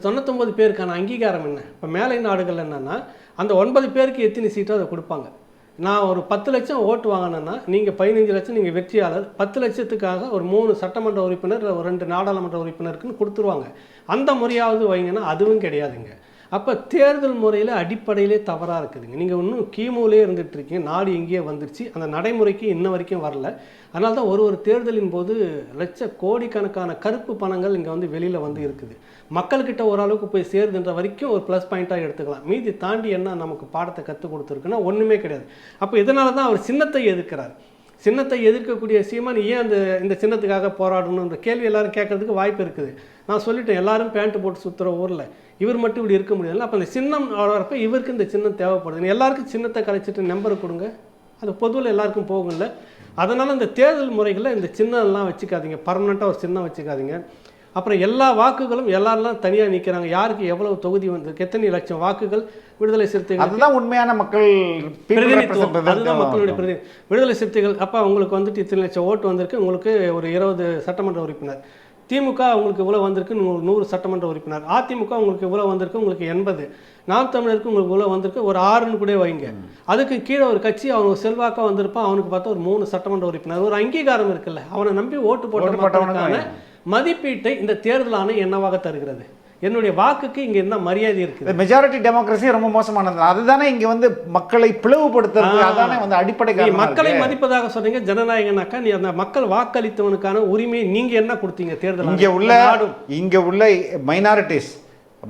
99 பேருக்கான அங்கீகாரம் என்ன? இப்போ மேலை நாடுகள் என்னன்னா அந்த 9 பேருக்கு எத்தனை சீட்டோ அதை கொடுப்பாங்க. நான் ஒரு 10 லட்சம் ஓட்டு வாங்கினேன்னா நீங்கள் 15 லட்சம், நீங்கள் வெற்றியாளர். 10 லட்சத்துக்காக ஒரு 3 சட்டமன்ற உறுப்பினர், ஒரு 2 நாடாளுமன்ற உறுப்பினருக்குன்னு கொடுத்துருவாங்க. அந்த முறையாவது வைங்கன்னா அதுவும் கிடையாதுங்க. அப்போ தேர்தல் முறையில் அடிப்படையிலே தவறாக இருக்குதுங்க. நீங்கள் இன்னும் கிமுலே இருந்துகிட்டு இருக்கீங்க, நாடு எங்கேயே வந்துருச்சு, அந்த நடைமுறைக்கு இன்ன வரைக்கும் வரல. அதனால தான் ஒரு தேர்தலின் போது கோடிக்கணக்கான கருப்பு பணங்கள் இங்கே வந்து வெளியில் வந்து இருக்குது. மக்கள்கிட்ட ஓரளவுக்கு போய் சேருதுன்ற வரைக்கும் ஒரு ப்ளஸ் பாயிண்ட்டாக எடுத்துக்கலாம். மீதி தாண்டி என்ன நமக்கு பாடத்தை கற்றுக் கொடுத்துருக்குன்னா ஒன்றுமே கிடையாது. அப்போ இதனால தான் அவர் சின்னத்தை எதிர்க்கிறார். சின்னத்தை எதிர்க்கக்கூடிய சீமான் ஏன் இந்த சின்னத்துக்காக போராடணுன்ற கேள்வி எல்லாரும் கேட்கறதுக்கு வாய்ப்பு இருக்குது. நான் சொல்லிட்டேன், எல்லாரும் பேண்ட் போட்டு சுற்றுற ஊரில் இவர் மட்டும் இப்படி இருக்க முடியாது. அப்போ அந்த சின்னம் வரப்போ இவருக்கு இந்த சின்னம் தேவைப்படுது. எல்லாருக்கும் சின்னத்தை கலைச்சிட்டு நம்பரை கொடுங்க, அது பொதுவில் எல்லாருக்கும் போகும்ல. அதனால் இந்த தேர்தல் முறைகளில் இந்த சின்னம்லாம் வச்சுக்காதீங்க, பர்மனெண்ட்டாக ஒரு சின்னம் வச்சுக்காதீங்க. அப்புறம் எல்லா வாக்குகளும் எல்லாரெல்லாம் தனியாக நிற்கிறாங்க. யாருக்கு எவ்வளவு தொகுதி வந்து எத்தனை லட்சம் வாக்குகள் விடுதலை சிறுத்தைகள், அதுதான் உண்மையான மக்கள் பிரதிநிதித்துவம், அதுதான் மக்களுடைய பிரதி. விடுதலை சிறுத்தைகள் அப்போ உங்களுக்கு வந்துட்டு இத்தனை லட்சம் ஓட்டு வந்திருக்கு, உங்களுக்கு ஒரு 20 சட்டமன்ற உறுப்பினர். திமுக உங்களுக்கு இவ்வளோ வந்திருக்கு, உங்களுக்கு 100 சட்டமன்ற உறுப்பினர். அதிமுக உங்களுக்கு இவ்வளோ வந்திருக்கு, உங்களுக்கு 80. நாம் தமிழருக்கு உங்களுக்கு இவ்வளோ வந்திருக்கு, ஒரு 6ன்னு கூட வைங்க. அதுக்கு கீழே ஒரு கட்சி அவனுக்கு செல்வாக்காக வந்திருப்பான், அவனுக்கு பார்த்தா ஒரு 3 சட்டமன்ற உறுப்பினர். ஒரு அங்கீகாரம் இருக்குல்ல, அவனை நம்பி ஓட்டு போட்டவனுக்கான மதிப்பீட்டை இந்த தேர்தல் ஆணையம் என்னவாக தருகிறது? என்னுடைய வாக்குக்கு இங்க என்ன மரியாதை இருக்குது? மெஜாரிட்டி டெமோக்ரஸி ரொம்ப மோசமானது. அதுதானே இங்க வந்து மக்களை பிளவுபடுத்துறது, அதானே வந்து அடிப்படை காரணம். மக்களை மதிப்பதாக சொன்னீங்க, ஜனநாயகனாக்கா நீ அந்த மக்கள் வாக்களித்தவனுக்கான உரிமையை நீங்க என்ன கொடுத்தீங்க தேர்தல்? இங்க உள்ள மைனாரிட்டிஸ்,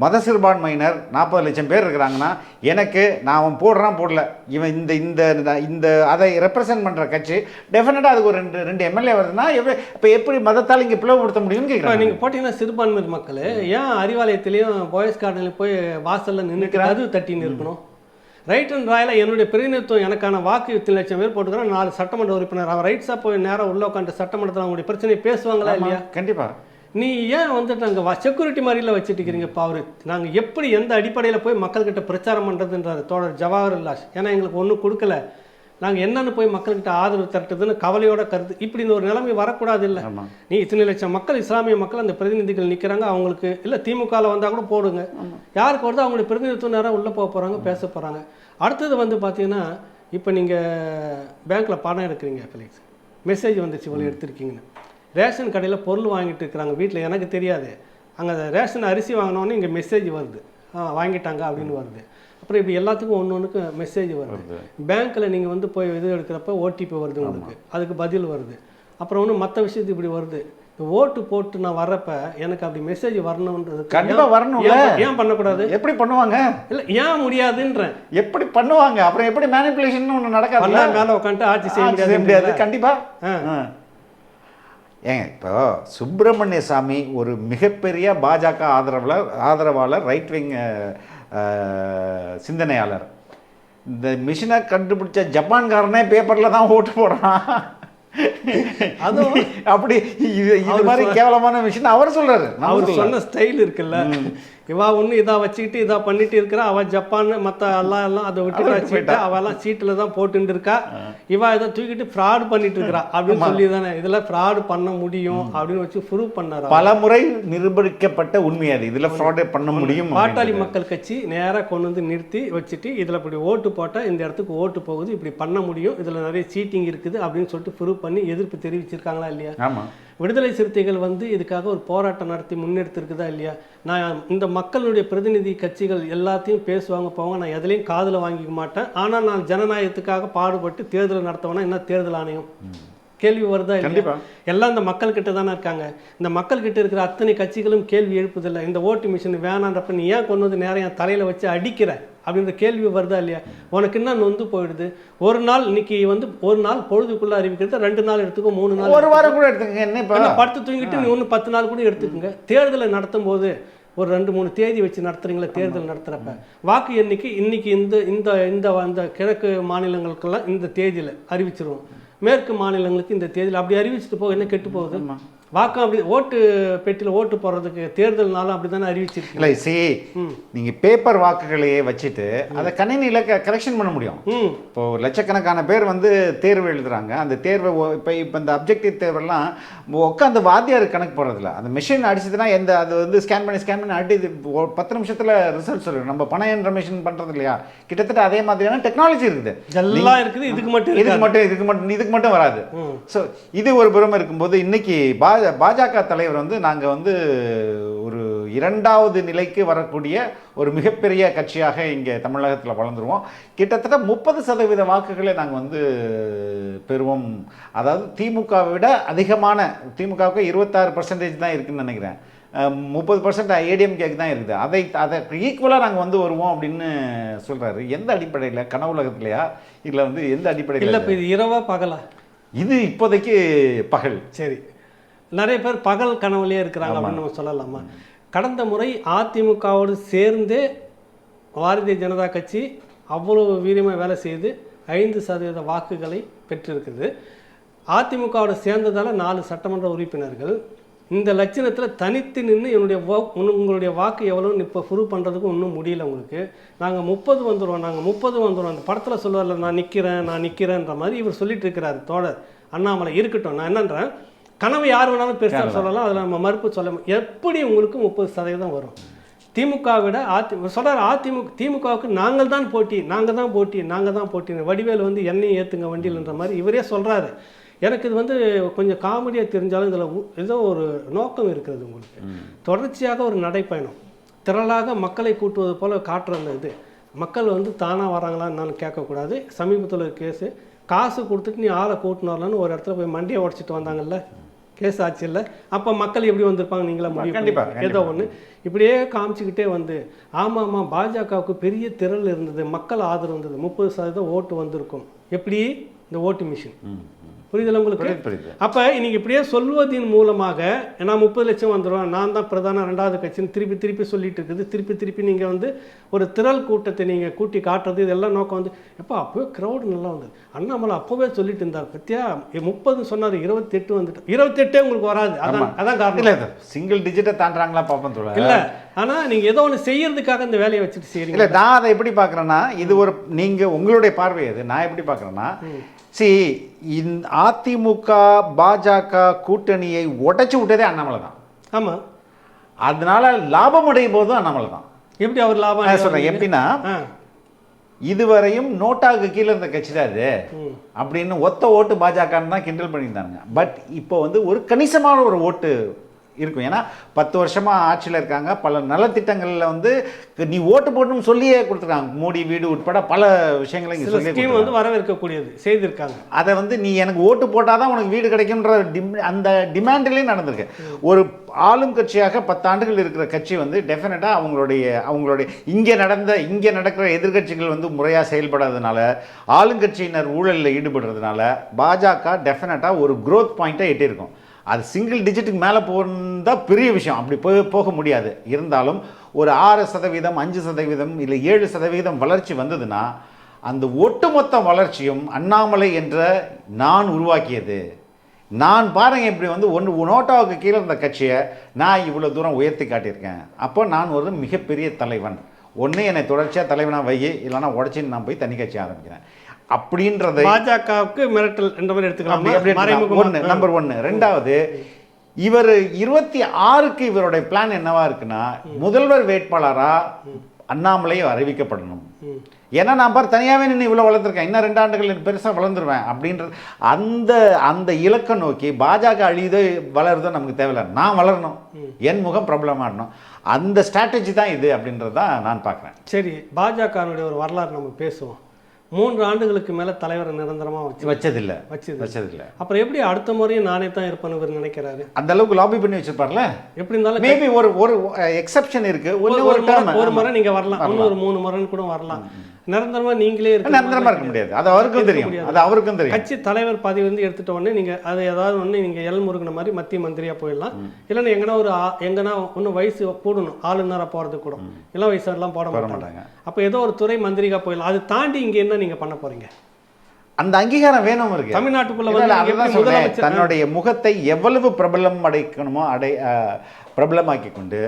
மத சிறுபான்மையினர் 40 லட்சம் பேர் இருக்கிறாங்கன்னா, எனக்கு நான் அவன் போடுறான் போடல, இவன் இந்த இந்த இந்த அதை ரெப்ரசென்ட் பண்ணுற கட்சி டெஃபினட்டாக அதுக்கு ஒரு ரெண்டு எம்எல்ஏ வருதுன்னா இப்போ எப்படி மதத்தால் இங்கே பிளவுபடுத்த முடியும்னு கேட்குறாங்க. நீங்கள் போட்டிங்கன்னா சிறுபான்மையர் மக்கள் ஏன் அறிவாலயத்திலையும் பாய்ஸ் கார்டன்லையும் போய் வாசலில் நின்றுட்டு அது தட்டின்னு இருக்கணும்? ரைட் அண்ட் ராயில் என்னுடைய பிரதிநிதித்துவம் எனக்கான வாக்கு 8 லட்சம் பேர் போட்டுக்கிறேன், 4 சட்டமன்ற உறுப்பினர். அவன் ரைட்ஸாக போய் நேராக உள்ள உட்காந்து சட்டமன்றத்தில் அவங்களுடைய பிரச்சனையை பேசுவாங்களா இல்லையா? கண்டிப்பாக. நீ ஏன் வந்துட்டு அங்கே செக்யூரிட்டி மாதிரில வச்சுட்டு இருக்கிறீங்க? இப்போ அவர் நாங்கள் எப்படி எந்த அடிப்படையில் போய் மக்கள்கிட்ட பிரச்சாரம் பண்ணுறதுன்றார் தோழர் ஜவஹர்லால். ஏன்னா எங்களுக்கு ஒன்றும் கொடுக்கல, நாங்கள் என்னென்னு போய் மக்கள்கிட்ட ஆதரவு திரட்டுதுன்னு கவலையோட கருத்து. இப்படி இந்த ஒரு நிலைமை வரக்கூடாது இல்லை. நீ இத்தனை லட்சம் மக்கள், இஸ்லாமிய மக்கள் அந்த பிரதிநிதிகள் நிற்கிறாங்க, அவங்களுக்கு இல்லை திமுகவில் வந்தால் கூட போடுங்க. யாருக்கு வருதோ அவங்களுடைய பிரதிநிதித்துவம் நேரம் உள்ளே போக போகிறாங்க, பேச போகிறாங்க. அடுத்தது வந்து பார்த்தீங்கன்னா, இப்போ நீங்கள் பேங்க்கில் பணம் எடுக்கிறீங்க ஃபெலிக்ஸ், மெசேஜ் வந்துச்சு இவ்வளோ எடுத்திருக்கீங்கன்னு. ரேஷன் கடையில் பொருள் வாங்கிட்டு இருக்கிறாங்க வீட்டில், எனக்கு தெரியாது. அங்கே ரேஷன் அரிசி வாங்கினோன்னு இங்கே மெசேஜ் வருது, வாங்கிட்டாங்க அப்படின்னு வருது. அப்புறம் இப்படி எல்லாத்துக்கும் ஒன்று மெசேஜ் வருது. பேங்க்கில் நீங்கள் வந்து போய் இது எடுக்கிறப்ப ஓடிபி வருது உங்களுக்கு, அதுக்கு பதில் வருது. அப்புறம் ஒன்று மற்ற விஷயத்துக்கு இப்படி வருது. இந்த ஓட்டு போட்டு நான் வர்றப்ப எனக்கு அப்படி மெசேஜ் வரணுன்றது கண்டிப்பாக வரணும். ஏன் பண்ணக்கூடாது? எப்படி பண்ணுவாங்க? இல்லை ஏன் முடியாதுன்றேன். எப்படி பண்ணுவாங்க? அப்புறம் எப்படி மேனிப்புலேஷன் ஒன்று நடக்காது? மேலே உட்காந்துட்டு ஆட்சி செய்ய முடியாது. கண்டிப்பாக. ஏங்க இப்போ சுப்பிரமணிய சாமி ஒரு மிகப்பெரிய பாஜக ஆதரவாளர், ரைட் விங் சிந்தனையாளர். இந்த மிஷினை கண்டுபிடிச்ச ஜப்பான்காரனே பேப்பரில் தான் ஓட்டு போடுறான். அதுவும் அப்படி இது மாதிரி கேவலமான விஷயம் அவர் சொல்றாரு. அவர் சொன்ன ஸ்டைல் இருக்குல்ல, இவா ஒன்று இதாக வச்சுக்கிட்டு இதாக பண்ணிட்டு இருக்கிறா, அவள் ஜப்பான் மற்ற எல்லாம் அதை விட்டுட்டு அவெல்லாம் சீட்டில் தான் போட்டுட்டு இருக்கா, இவா இதை தூக்கிட்டு ஃப்ராட் பண்ணிட்டு இருக்கிறா அப்படின்னு சொல்லி தானே இதில் ஃப்ராட் பண்ண முடியும் அப்படின்னு வச்சு ப்ரூவ் பண்ணார். பல முறை நிரூபிக்கப்பட்ட உண்மை அது, இதில் ஃப்ராட் பண்ண முடியும். பாட்டாளி மக்கள் கட்சி நேராக கொண்டு வந்து நிறுத்தி வச்சுட்டு இதில் இப்படி ஓட்டு போட்டால் இந்த இடத்துக்கு ஓட்டு போகுது, இப்படி பண்ண முடியும், இதில் நிறைய சீட்டிங் இருக்குது அப்படின்னு சொல்லிட்டு ப்ரூவ் பண்ணி எதிர்ப்பு தெரிவிச்சிருக்காங்களா இல்லையா? ஆமாம். விடுதலை சிறுத்தைகள் வந்து இதுக்காக ஒரு போராட்டம் நடத்தி முன்னெடுத்திருக்குதா இல்லையா? நான் இந்த மக்களுடைய பிரதிநிதி கட்சிகள் எல்லாத்தையும் பேசுவாங்க போவாங்க, நான் எதுலையும் காதில் வாங்கிக்க மாட்டேன். ஆனால் நான் ஜனநாயகத்துக்காக பாடுபட்டு தேர்தலை நடத்தவேனா என்ன தேர்தல் ஆணையம் கேள்வி வருதா இல்லையா? எல்லாம் இந்த மக்கள்கிட்ட தானே இருக்காங்க. இந்த மக்கள்கிட்ட இருக்கிற அத்தனை கட்சிகளும் கேள்வி எழுப்புதில்லை. இந்த ஓட்டு மிஷின் வேணான்றப்ப நீ ஏன் கொண்டு வந்து நேரம் என் தலையில் வச்சு அடிக்கிற அப்படின்ற கேள்வி வருதா இல்லையா? உனக்கு என்ன நொந்து போயிடுது? ஒரு நாள் இன்னைக்கு வந்து ஒரு நாள் பொழுதுக்குள்ளே அறிவிக்கிறது, 2 நாள் எடுத்துக்கோ, 3 நாள், ஒரு வாரம் கூட எடுத்துக்கங்க. என்ன படுத்து தூங்கிட்டு நீ ஒன்று 10 நாள் கூட எடுத்துக்கோங்க. தேர்தலை நடத்தும் போது ஒரு 2-3 தேதி வச்சு நடத்துறீங்களா? தேர்தல் நடத்துகிறப்ப வாக்கு எண்ணிக்கை இன்னைக்கு இந்த கிழக்கு மாநிலங்களுக்கெல்லாம் இந்த தேதியில் அறிவிச்சிருவோம், மேற்கு மாநிலங்களுக்கு இந்த தேதியில் அப்படி அறிவிச்சுட்டு போக என்ன கெட்டு போகுது? வாக்கு அப்படி ஓட்டு பெட்டியில் ஓட்டு போடுறதுக்கு தேர்தல்னாலும் அப்படி தானே அறிவிச்சிருக்கு. இல்லை நீங்கள் பேப்பர் வாக்குகளையே வச்சுட்டு அதை கணினியில் கரெக்ஷன் பண்ண முடியும். இப்போது லட்சக்கணக்கான பேர் வந்து தேர்வு எழுதுறாங்க. அந்த தேர்வை இப்போ இந்த அப்ஜெக்டிவ் தேர்வெல்லாம் உட்காந்து வாத்தியார் கணக்கு போடுறதில்ல, அந்த மிஷின் அடிச்சதுன்னா அது வந்து ஸ்கேன் பண்ணி அடி 10 நிமிஷத்தில் ரிசல்ட் சொல்லிடும். நம்ம பணம் என்ட்ரமேஷன் பண்ணுறது இல்லையா? கிட்டத்தட்ட அதே மாதிரியான டெக்னாலஜி இருக்குது, எல்லாம் இருக்குது. இதுக்கு மட்டும் வராது. ஸோ இது ஒரு புறம் இருக்கும்போது இன்னைக்கு பாஜக தலைவர் வந்து நாங்கள் வந்து ஒரு இரண்டாவது நிலைக்கு வரக்கூடிய ஒரு மிகப்பெரிய கட்சியாக இங்கே தமிழகத்தில் வளர்ந்துருவோம். கிட்டத்தட்ட 30% வாக்குகளை நாங்கள் வந்து பெறுவோம். அதாவது திமுகவை விட அதிகமான, திமுகவுக்கு 26% தான் இருக்குதுன்னு நினைக்கிறேன், 30% ஏடிஎம்கேக்கு தான் இருக்குது. அதை ஈக்குவலாக நாங்கள் வந்து வருவோம் அப்படின்னு சொல்கிறாரு. எந்த அடிப்படையில், கனவுலகத்திலையா இல்லை வந்து எந்த அடிப்படையில்? இல்லை, இப்போ இது இரவா பகலா? இது இப்போதைக்கு பகல். சரி, நிறைய பேர் பகல் கனவுலேயே இருக்கிறாங்க அப்படின்னு நம்ம சொல்லலாமா? கடந்த முறை அதிமுகவோடு சேர்ந்து பாரதிய ஜனதா கட்சி அவ்வளவு வீரியமாக வேலை செய்து 5% வாக்குகளை பெற்றிருக்குது. அதிமுகவோடு சேர்ந்ததால் 4 சட்டமன்ற உறுப்பினர்கள். இந்த லட்சணத்தில் தனித்து நின்று உங்களுடைய வாக்கு எவ்வளோன்னு இப்போ ப்ரூவ் பண்ணுறதுக்கு ஒன்றும் முடியல உங்களுக்கு. நாங்கள் 30 வந்துடுவோம், நாங்கள் 30 வந்துடுவோம். அந்த படத்தில் சொல்லுவார்ல, நான் நிற்கிறேன்ற மாதிரி இவர் சொல்லிட்டு இருக்கிறார் தோழர் அண்ணாமலை. இருக்கட்டும், நான் என்னன்றேன், கனவு யார் வேணாலும் பெருசாக சொல்லலாம், அதில் நம்ம மறுப்பு சொல்ல. எப்படி உங்களுக்கு 30% வரும்? திமுக விட சொல்கிறார், திமுகவுக்கு நாங்கள் தான் போட்டி. வடிவேல் வந்து எண்ணெய் ஏற்றுங்க வண்டியில்ன்ற மாதிரி இவரே சொல்கிறாரு. எனக்கு இது வந்து கொஞ்சம் காமெடியாக தெரிஞ்சாலும் இதில் ஏதோ ஒரு நோக்கம் இருக்கிறது உங்களுக்கு. தொடர்ச்சியாக ஒரு நடைப்பயணம், திரளாக மக்களை கூட்டுவது போல் காட்டுற அந்த இது, மக்கள் வந்து தானாக வராங்களான்னு நான் கேட்கக்கூடாது. சமீபத்தில் ஒரு கேஸு, காசு கொடுத்துட்டு நீ ஆளை கூட்டின்னு வரலான்னு ஒரு இடத்துல போய் மண்டியை உடச்சிட்டு வந்தாங்கல்ல, கேஸ் ஆச்சு இல்லை? அப்போ மக்கள் எப்படி வந்திருப்பாங்க நீங்களா முடியும்? கண்டிப்பாக ஏதோ ஒன்று இப்படியே காமிச்சிக்கிட்டே வந்து ஆமாம் பாஜகவுக்கு பெரிய திரள் இருந்தது, மக்கள் ஆதரவு இருந்தது, 30% ஓட்டு வந்திருக்கும். எப்படி? இந்த ஓட்டு மிஷின். புரியுதுல உங்களுக்கு? அப்போ இன்னைக்கு இப்படியே சொல்வதின் மூலமாக நான் 30 லட்சம் வந்துடுவேன், நான் தான் பிரதான 2வது கட்சின்னு திருப்பி சொல்லிட்டு இருக்குது. திருப்பி நீங்கள் வந்து ஒரு திரள் கூட்டத்தை நீங்கள் கூட்டி காட்டுறது, இதெல்லாம் நோக்கம் வந்து எப்போ அப்போவே க்ரௌடு நல்லா வந்தது. அண்ணாமலை அப்போவே சொல்லிட்டு இருந்தார், பத்தியா 30 சொன்னார், 28 வந்துட்டு. 28 உங்களுக்கு வராது. அதான் காரணம். இல்லை, சிங்கிள் டிஜிட்டை தாண்டுறாங்களா பார்ப்போம் தோழர். இல்லை, ஆனால் நீங்கள் ஏதோ ஒன்று செய்யறதுக்காக இந்த வேலையை வச்சுட்டு செய்யறீங்க. இல்லை, நான் அதை எப்படி பார்க்குறேன்னா, இது ஒரு நீங்கள் உங்களுடைய பார்வை அது. நான் எப்படி பார்க்குறேன்னா, அதிமுக பாஜக கூட்டணியை உடைச்சு விட்டதே அண்ணாமலை தான். ஆமாம், அதனால லாபம் அடையும் போதும் அண்ணாமலை தான். எப்படி அவர் லாபம் சொல்கிறேன் எப்படின்னா, இதுவரையும் நோட்டாவுக்கு கீழே இருந்த கட்சி தான் இது அப்படின்னு ஒத்த ஓட்டு பாஜகன்னு தான் கிண்டல் பண்ணியிருந்தாங்க. பட் இப்போ வந்து ஒரு கணிசமான ஒரு ஓட்டு இருக்கும். ஏன்னா 10 வருஷமாக ஆட்சியில் இருக்காங்க. பல நலத்திட்டங்களில் வந்து நீ ஓட்டு போடணும்னு சொல்லியே கொடுத்துருக்காங்க. மோடி வீடு உட்பட பல விஷயங்களை இங்கே சொல்லி வந்து வரவேற்கக்கூடியது செய்திருக்காங்க. அதை வந்து நீ எனக்கு ஓட்டு போட்டால் தான் உனக்கு வீடு கிடைக்கும்ன்ற அந்த டிமாண்டிலே நடந்திருக்கு. ஒரு ஆளும் கட்சியாக 10 ஆண்டுகள் இருக்கிற கட்சி வந்து டெஃபினட்டாக அவங்களுடைய இங்கே நடக்கிற எதிர்கட்சிகள் வந்து முறையாக செயல்படாததுனால, ஆளுங்கட்சியினர் ஊழலில் ஈடுபடுறதுனால பாஜக டெஃபினட்டாக ஒரு க்ரோத் பாயிண்ட்டை எட்டியிருக்கும். அது சிங்கிள் டிஜிட்டுக்கு மேலே போகிறதா பெரிய விஷயம். அப்படி போக முடியாது. இருந்தாலும் ஒரு 6%, 5% இல்லை 7% வளர்ச்சி வந்ததுன்னா அந்த ஒட்டுமொத்த வளர்ச்சியும் அண்ணாமலை என்ற நான் உருவாக்கியது. நான் பாருங்கள், இப்படி வந்து நோட்டாவுக்கு கீழே இருந்த கட்சியை நான் இவ்வளோ தூரம் உயர்த்தி காட்டியிருக்கேன். அப்போ நான் ஒரு மிகப்பெரிய தலைவன். ஒன்று என்னை தொடர்ச்சியாக தலைவனாக வை, இல்லைனா உடச்சின்னு நான் போய் தனி கட்சி ஆரம்பிக்கிறேன் அப்படின்றத பாஜகவுக்கு மிரட்டல் என்ற மாதிரி எடுத்துக்கலாம். நம்பர் 1. 2வது, இவர் 26க்கு இவருடைய பிளான் என்னவா இருக்குன்னா, முதல்வர் வேட்பாளராக அண்ணாமலை அறிவிக்கப்படணும். ஏன்னா நான் பாரு தனியாகவே நின்று இவ்வளோ வளர்ந்துருக்கேன், இன்னும் 2 ஆண்டுகள் பெருசாக வளர்ந்துருவேன் அப்படின்றது அந்த இலக்கை நோக்கி பாஜக அழியுதோ வளருதோ நமக்கு தேவையில்லை, நான் வளரணும், என் முகம் பிரபலமாடணும், அந்த ஸ்ட்ராட்டஜி தான் இது அப்படின்றது தான் நான் பார்க்குறேன். சரி, பாஜகனுடைய ஒரு வரலாறு நம்ம பேசுவோம். 3 ஆண்டுகளுக்கு மேலே தலைவரை நிரந்தரமாக வச்சதில்லை. அப்புறம் எப்படி அடுத்த முறையும் நானே தான் இருப்பேன்னு இவர் நினைக்கிறாரு? அந்த அளவுக்கு லாபி பண்ணி வச்சிருப்பார்ல. எப்படி இருந்தாலும் மேபி ஒரு எக்ஸெப்ஷன் இருக்கு. ஒரு முறை நீங்க வரலாம், இன்னொரு 3 முறைன்னு கூட வரலாம். நிரந்தரமா நீங்களே நிரந்தரமா இருக்க முடியாது. அது அவருக்கும் தெரியும். அது அவருக்கும் தெரியும். கட்சி தலைவர் பதவி வந்து எடுத்துட்ட உடனே நீங்க அதை ஏதாவது ஒன்று நீங்க முருகன மாதிரி மத்திய மந்திரியா போயிடலாம். இல்லைன்னா எங்கன்னா இன்னும் வயசு கூடணும், ஆளுநராக போறது கூட இளம் வயசுலாம் போட மாட்டாங்க. அப்போ ஏதோ ஒரு துறை மந்திரிக்கா போயிடலாம். அதை தாண்டி இங்க என்ன நீங்க பண்ண போறீங்க? அந்த அங்கீகாரம் வேணும் இருக்கு. தமிழ்நாட்டுக்குள்ள தன்னுடைய முகத்தை எவ்வளவு பிரபலம் அடைக்கணுமோ பிரபலமாக்கி கொண்டு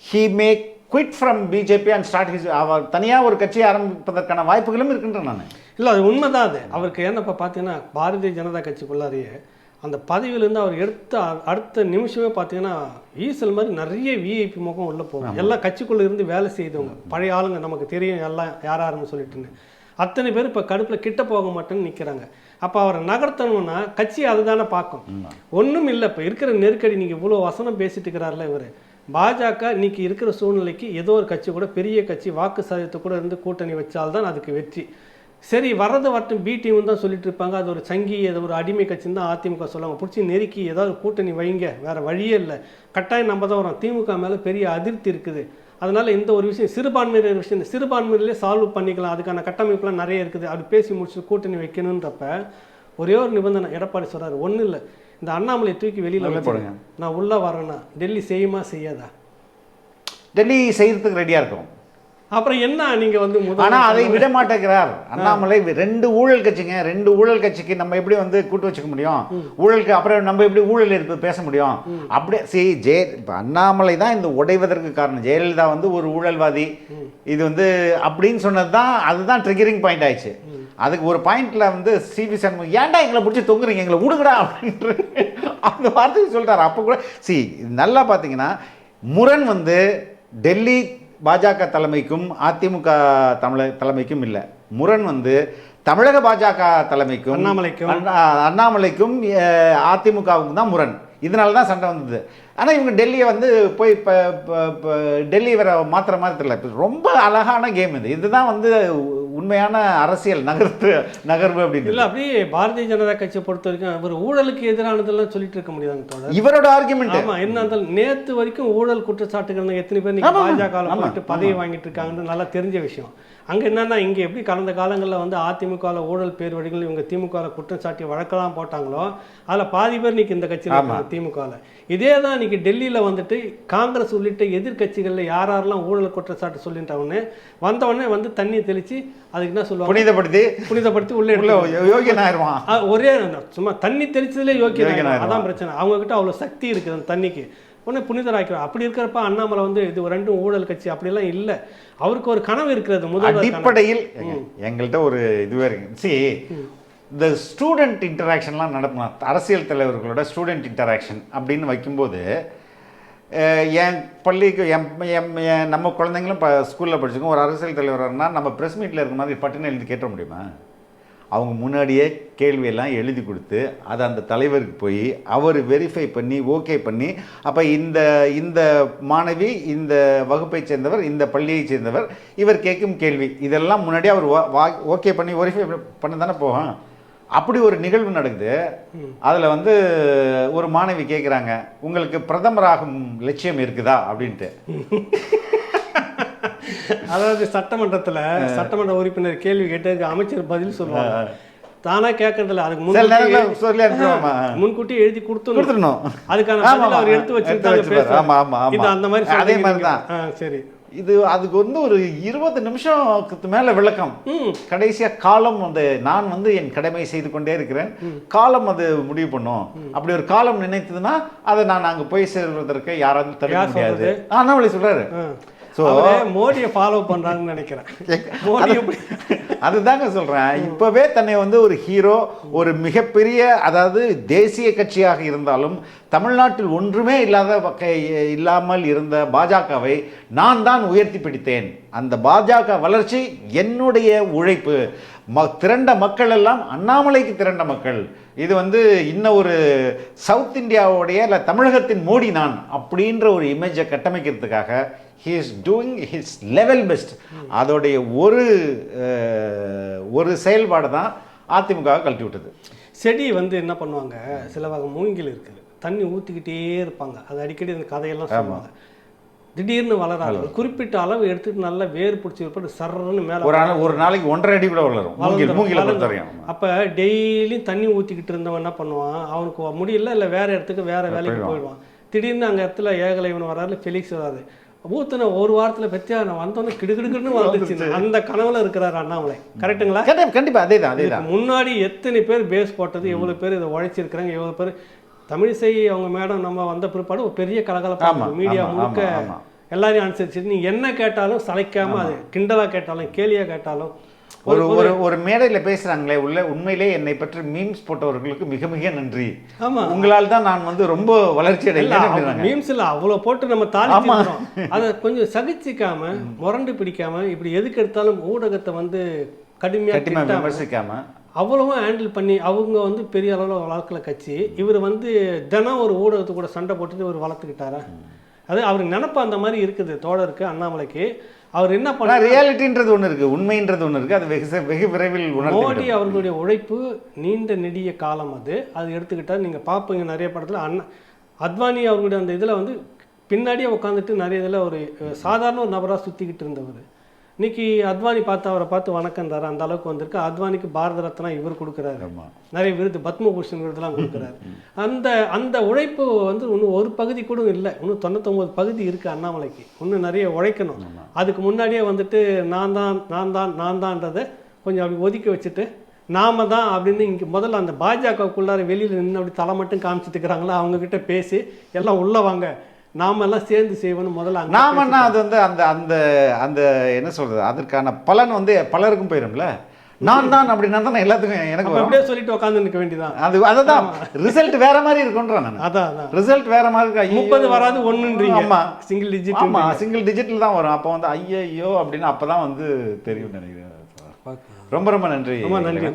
he may quit from BJP and start his அவர் தனியாக ஒரு கட்சியை ஆரம்பிப்பதற்கான வாய்ப்புகளும் இருக்கின்றன. நான் இல்லை, அது உண்மைதான். அது அவருக்கு ஏன்னப்போ பார்த்தீங்கன்னா பாரதிய ஜனதா கட்சிக்குள்ளாரையே அந்த பதவியிலேருந்து அவர் அடுத்த நிமிஷமே பார்த்தீங்கன்னா ஈசல் மாதிரி நிறைய விஐபி முகம் உள்ளே போகும். எல்லாம் கட்சிக்குள்ளே இருந்து வேலை செய்தவங்க, பழைய ஆளுங்க, நமக்கு தெரியும் எல்லாம் யாருன்னு சொல்லிட்டுன்னு அத்தனை பேர் இப்போ கடுப்பில் கிட்ட போக மாட்டேன்னு நிற்கிறாங்க. அப்போ அவரை நகர்த்தணும்னா கட்சி அதுதானே பார்க்கும். ஒன்றும் இல்லை, இப்போ இருக்கிற நெருக்கடி. நீங்கள் இவ்வளோ வசனம் பேசிட்டு இருக்கிறார்ல இவர், பாஜக இன்னைக்கு இருக்கிற சூழ்நிலைக்கு ஏதோ ஒரு கட்சி கூட பெரிய கட்சி வாக்கு சதவீதத்தை கூட இருந்து கூட்டணி வச்சால்தான் அதுக்கு வெற்றி. சரி வர்றது வரட்டும் பி டீம் தான் சொல்லிட்டு இருப்பாங்க, அது ஒரு சங்கி, அது ஒரு அடிமை கட்சின்னு தான் அதிமுக சொல்லுவாங்க. பிடிச்சி நெருக்கி ஏதாவது கூட்டணி வைங்க, வேறு வழியே இல்லை, கட்டாயம் நம்ம தான் வரோம். திமுக மேலே பெரிய அதிருப்தி இருக்குது. அதனால் இந்த ஒரு விஷயம் சிறுபான்மையினர் விஷயம், இந்த சிறுபான்மையிலே சால்வ் பண்ணிக்கலாம், அதுக்கான கட்டமைப்புலாம் நிறைய இருக்குது, அப்படி பேசி முடிச்சு கூட்டணி வைக்கணுன்றப்ப ஒரே ஒரு நிபந்தனை எடப்பாடி சொல்கிறார், ஒன்றும் இல்லை, இந்த அண்ணாமலை தூக்கி வெளியில் போடுங்க, நான் உள்ளே வரேன்னா டெல்லி செய்யுமா செய்யாதா? டெல்லி செய்யறதுக்கு ரெடியாக இருக்கும். அப்புறம் என்ன நீங்கள் வந்து ஆனால் அதை விட மாட்டேங்கிறார் அண்ணாமலை. 2 ஊழல் கட்சிங்க, 2 ஊழல் கட்சிக்கு நம்ம எப்படி வந்து கூட்டு வச்சுக்க முடியும்? ஊழலுக்கு அப்புறம் நம்ம எப்படி ஊழல் எடுத்து பேச முடியும்? அப்படியே இப்போ அண்ணாமலை தான் இந்த உடைவதற்கு காரணம். ஜெயலலிதா வந்து ஒரு ஊழல்வாதி, இது வந்து அப்படின்னு சொன்னது தான், அதுதான் ட்ரிகரிங் பாயிண்ட் ஆயிடுச்சு. அதுக்கு ஒரு பாயிண்ட்ல வந்து சிவி சண்முகம் ஏன்டா எங்களை பிடிச்சி தொங்குறீங்க, எங்களை விடுங்கடா அப்படின்ற அந்த வார்த்தையை சொல்லிட்டார். அப்போ கூட நல்லா பார்த்தீங்கன்னா முரண் வந்து டெல்லி பாஜக தலைமைக்கும் அதிமுக தலைமைக்கும் இல்லை, முரண் வந்து தமிழக பாஜக தலைமைக்கும் அண்ணாமலைக்கும் அதிமுகவுக்கும் தான் முரண். இதனால தான் சண்டை வந்தது. ஆனால் இவங்க டெல்லியை வந்து போய் இப்போ டெல்லி வேற மாத்திர மாதிரி தெரியல. ரொம்ப அழகான கேம் இது. இதுதான் வந்து உண்மையான அரசியல் நகர்வு அப்படின்னு இல்லை. அப்படியே பாரதிய ஜனதா கட்சியை பொறுத்த வரைக்கும் ஒரு ஊழலுக்கு எதிரானதெல்லாம் சொல்லிட்டு இருக்க முடியாதுங்க இவரோட ஆர்குமெண்ட். ஆமாம், என்ன இருந்தாலும் நேற்று வரைக்கும் ஊழல் குற்றச்சாட்டுகள் எத்தனை பேர் நீங்கள் பாஜக போட்டு பதவி வாங்கிட்டு இருக்காங்கன்னு நல்லா தெரிஞ்ச விஷயம். அங்கே என்னன்னா இங்கே எப்படி கடந்த காலங்களில் வந்து அதிமுகவில் ஊழல் பேர் வழிகள் இவங்க திமுகவில் குற்றம் சாட்டி வழக்கெல்லாம் போட்டாங்களோ அதில் பாதி பேர் இன்னைக்கு இந்த கட்சியில் திமுகவில். இதே தான் இன்னைக்கு டெல்லியில் வந்துட்டு காங்கிரஸ் உள்ளிட்ட எதிர்கட்சிகளில் யாரெல்லாம் ஊழல் குற்றச்சாட்டு சொல்லிட்டவொடனே வந்தவொடனே வந்து தண்ணியை தெளித்து அதுக்கு என்ன சொல்லுவாங்க, புனிதப்படுத்தி உள்ளே யோகியனாயிருவான். ஒரே சும்மா தண்ணி தெளிச்சதுலே யோகியனாயிருவான். அதான் பிரச்சனை. அவங்கக்கிட்ட அவ்வளோ சக்தி இருக்குது அந்த தண்ணிக்கு. உடனே புனிதராக்கிறார். அப்படி இருக்கிறப்ப அண்ணாமலை வந்து இது 2 ஊழல் கட்சி அப்படிலாம் இல்லை. அவருக்கு ஒரு கனவு இருக்கிறது. முதல் அடிப்படையில் எங்கள்கிட்ட ஒரு இதுவே இருக்கு. இந்த ஸ்டூடெண்ட் இன்டராக்ஷன்லாம் நடக்கும். அரசியல் தலைவர்களோட ஸ்டூடெண்ட் இன்டராக்ஷன் அப்படின்னு வைக்கும்போது என் பள்ளிக்கு நம்ம குழந்தைங்களும் இப்போ ஸ்கூலில் படிச்சுக்கோங்க, ஒரு அரசியல் தலைவர்னா நம்ம ப்ரெஸ் மீட்டில் இருக்கிற மாதிரி பட்டுன்னு எழுதி கேட்ட முடியுமா? அவங்க முன்னாடியே கேள்வியெல்லாம் எழுதி கொடுத்து அதை அந்த தலைவருக்கு போய் அவர் வெரிஃபை பண்ணி ஓகே பண்ணி, அப்போ இந்த மாணவி இந்த வகுப்பை சேர்ந்தவர், இந்த பள்ளியை சேர்ந்தவர், இவர் கேட்கும் கேள்வி இதெல்லாம் முன்னாடியே அவர் ஓகே பண்ணி வெரிஃபை பண்ண தானே போகும். அப்படி ஒரு நிகழ்வு நடக்குது. அதில் வந்து ஒரு மாணவி கேட்குறாங்க, உங்களுக்கு பிரதமராகும் லட்சியம் இருக்குதா அப்படின்ட்டு. அதாவது சட்டமன்ற உறுப்பினர் கேள்வி கேட்டு அமைச்சர் பதில் சொல்லுவாங்க. தானா கேட்கறதில்ல, அதுக்கு முன்கூட்டி எழுதி கொடுத்துடணும். அதுக்கான அவர் எடுத்து வச்சிருக்காங்க. அந்த மாதிரி அதே மாதிரி தான். சரி, இது அதுக்கு வந்து ஒரு 20 நிமிஷத்துக்கு மேல விளக்கம். கடைசியா காலம் வந்து நான் வந்து என் கடமை செய்து கொண்டே இருக்கிறேன், காலம் அது முடிவு பண்ணும். அப்படி ஒரு காலம் நினைத்ததுன்னா அதை நான் அங்க போய் சேர்வதற்கு யாராலும் தடுக்க முடியாது. அண்ணாமலை சொல்றாரு. மோடியை ஃபாலோ பண்றாங்கன்னு நினைக்கிறேன். அதுதாங்க சொல்றேன். இப்பவே தன்னை வந்து ஒரு ஹீரோ, ஒரு மிகப்பெரிய, அதாவது தேசிய கட்சியாக இருந்தாலும் தமிழ்நாட்டில் ஒன்றுமே இல்லாமல் இருந்த பாஜகவை நான் தான் உயர்த்தி பிடித்தேன். அந்த பாஜக வளர்ச்சி என்னுடைய உழைப்பு. திரண்ட மக்கள் எல்லாம் அண்ணாமலைக்கு திரண்ட மக்கள். இது வந்து இன்னும் ஒரு சவுத் இந்தியாவுடைய இல்லை தமிழகத்தின் மோடி நான் அப்படின்ற ஒரு இமேஜை கட்டமைக்கிறதுக்காக he is doing his level best. அதோடைய ஒரு செயல்பாடு தான் அதிமுக கழட்டி விட்டது. செடி வந்து என்ன பண்ணுவாங்க, சில வகை மூங்கில் இருக்குது, தண்ணி ஊற்றிக்கிட்டே இருப்பாங்க. அது அடிக்கடி அந்த கதையெல்லாம் சொல்லுவாங்க. திடீர்னு வளராது, குறிப்பிட்ட அளவு எடுத்துட்டு நல்லா வேர் பிடிச்சி விட்டு சர்றன்னு மேலே ஒரு நாளைக்கு 1.5 அடி கூட வளரும். அப்போ டெய்லியும் தண்ணி ஊற்றிக்கிட்டு இருந்தவன் என்ன பண்ணுவான், அவனுக்கு முடியல இல்லை வேற இடத்துக்கு வேற வேலைக்கு போயிடுவான். திடீர்னு அங்கே இடத்துல ஏகலைவன் வராது, ஃபெலிக்ஸ் வராது. ஊத்துன ஒரு வாரத்தில் பற்றியா நான் வந்தோன்னே கிடுகிடுன்னு வந்துச்சு. அந்த கனவுல இருக்கிறாரு அண்ணாமலை. கரெக்டுங்களா? கண்டிப்பாக அதே தான். முன்னாடி எத்தனை பேர் பேஸ் போட்டது, எவ்வளோ பேர் இதை உழைச்சிருக்கிறாங்க, எவ்வளோ பேர் தமிழிசை அவங்க மேடம் நம்ம வந்த பிற்பாடு ஒரு பெரிய கலகலப்பாக மீடியா முழுக்க எல்லாரையும் அனுசரிச்சு நீ என்ன கேட்டாலும் சளைக்காம, அது கிண்டலா கேட்டாலும் கேலியா கேட்டாலும் ஒரு மேடையில் பேசுறாங்களே உண்மையிலே என்னை பற்றி மீம்ஸ் போட்டவர்களுக்கு மிக மிக நன்றி. ஆமா, உங்களால் தான் நான் வந்து ரொம்ப வளர்ச்சி அடையல. மீம்ஸ் இல்ல அவ்வளோ போட்டு நம்ம தாளிக்கிறோம். அதை கொஞ்சம் சகிச்சிக்காம முரண்டு பிடிக்காம இப்படி எதுக்கு எடுத்தாலும் ஊடகத்தை வந்து கடுமையாக விமர்சிக்காம அவ்வளவும் ஹேண்டில் பண்ணி அவங்க வந்து பெரிய அளவில் வளர்க்கல கட்சி. இவர் வந்து தினம் ஒரு ஊடகத்து கூட சண்டை போட்டுட்டு இவர் வளர்த்துக்கிட்டாரா? அது அவர் நினப்பு அந்த மாதிரி இருக்குது தோழருக்கு, அண்ணாமலைக்கு. அவர் என்ன பண்ண ரியாலிட்டின்றது ஒன்று இருக்குது, உண்மைன்றது ஒன்று இருக்குது. அது வெகு விரைவில் மோடி அவர்களுடைய உழைப்பு நீண்ட நெடிய காலம். அது எடுத்துக்கிட்டால் நீங்கள் பார்ப்பீங்க நிறைய படத்தில் அத்வானி அவர்களுடைய அந்த இதில் வந்து பின்னாடியே உட்காந்துட்டு நிறைய இதில் ஒரு சாதாரண ஒரு நபராக சுற்றிக்கிட்டு இருந்தவர். இன்னைக்கு அத்வானி அவரை பார்த்து வணக்கம்ன்றாரு, அந்த அளவுக்கு வந்திருக்கு. அத்வானிக்கு பாரத ரத்னா இவர் கொடுக்குறாரு, நிறைய விருது, பத்மபூஷன் விருதுலாம் கொடுக்குறாரு. அந்த உழைப்பு வந்து இன்னும் ஒரு பகுதி கூட இல்லை, இன்னும் 99 பகுதி இருக்குது அண்ணாமலைக்கு. இன்னும் நிறைய உழைக்கணும். அதுக்கு முன்னாடியே வந்துட்டு நான் தான்ன்றதை கொஞ்சம் அப்படி ஒதுக்கி வச்சுட்டு நாம தான் அப்படின்னு இங்கே முதல்ல அந்த பாஜகவுக்குள்ளார வெளியில் நின்று அப்படி தலை மட்டும் காமிச்சிட்டு இருக்கிறாங்களா, அவங்கக்கிட்ட பேசி எல்லாம் உள்ள வாங்க, நாமெல்லாம் சேர்ந்து செய்வோன்னு முதல்ல நாமன்னா அது வந்து அந்த அந்த அந்த என்ன சொல்கிறது, அதற்கான பலன் வந்து பலருக்கும் போயிடும்ல. நான் தான் அப்படின்னா தான் எல்லாத்துக்கும் எனக்கு அப்படியே சொல்லிட்டு உட்காந்து நிற்க வேண்டியதான். அதுதான் ரிசல்ட் வேற மாதிரி இருக்குன்றான் நான். அதான் ரிசல்ட் வேற மாதிரி இருக்கு. 30 வராது 1ன்றீங்க. ஆமா, சிங்கிள் டிஜிட். ஆமா, சிங்கிள் டிஜிட்டில் தான் வரும். அப்போ வந்து ஐயோ அப்படின்னு அப்போ தான் வந்து தெரியும் நினைக்கிறேன். ரொம்ப ரொம்ப நன்றி. ரொம்ப நன்றி.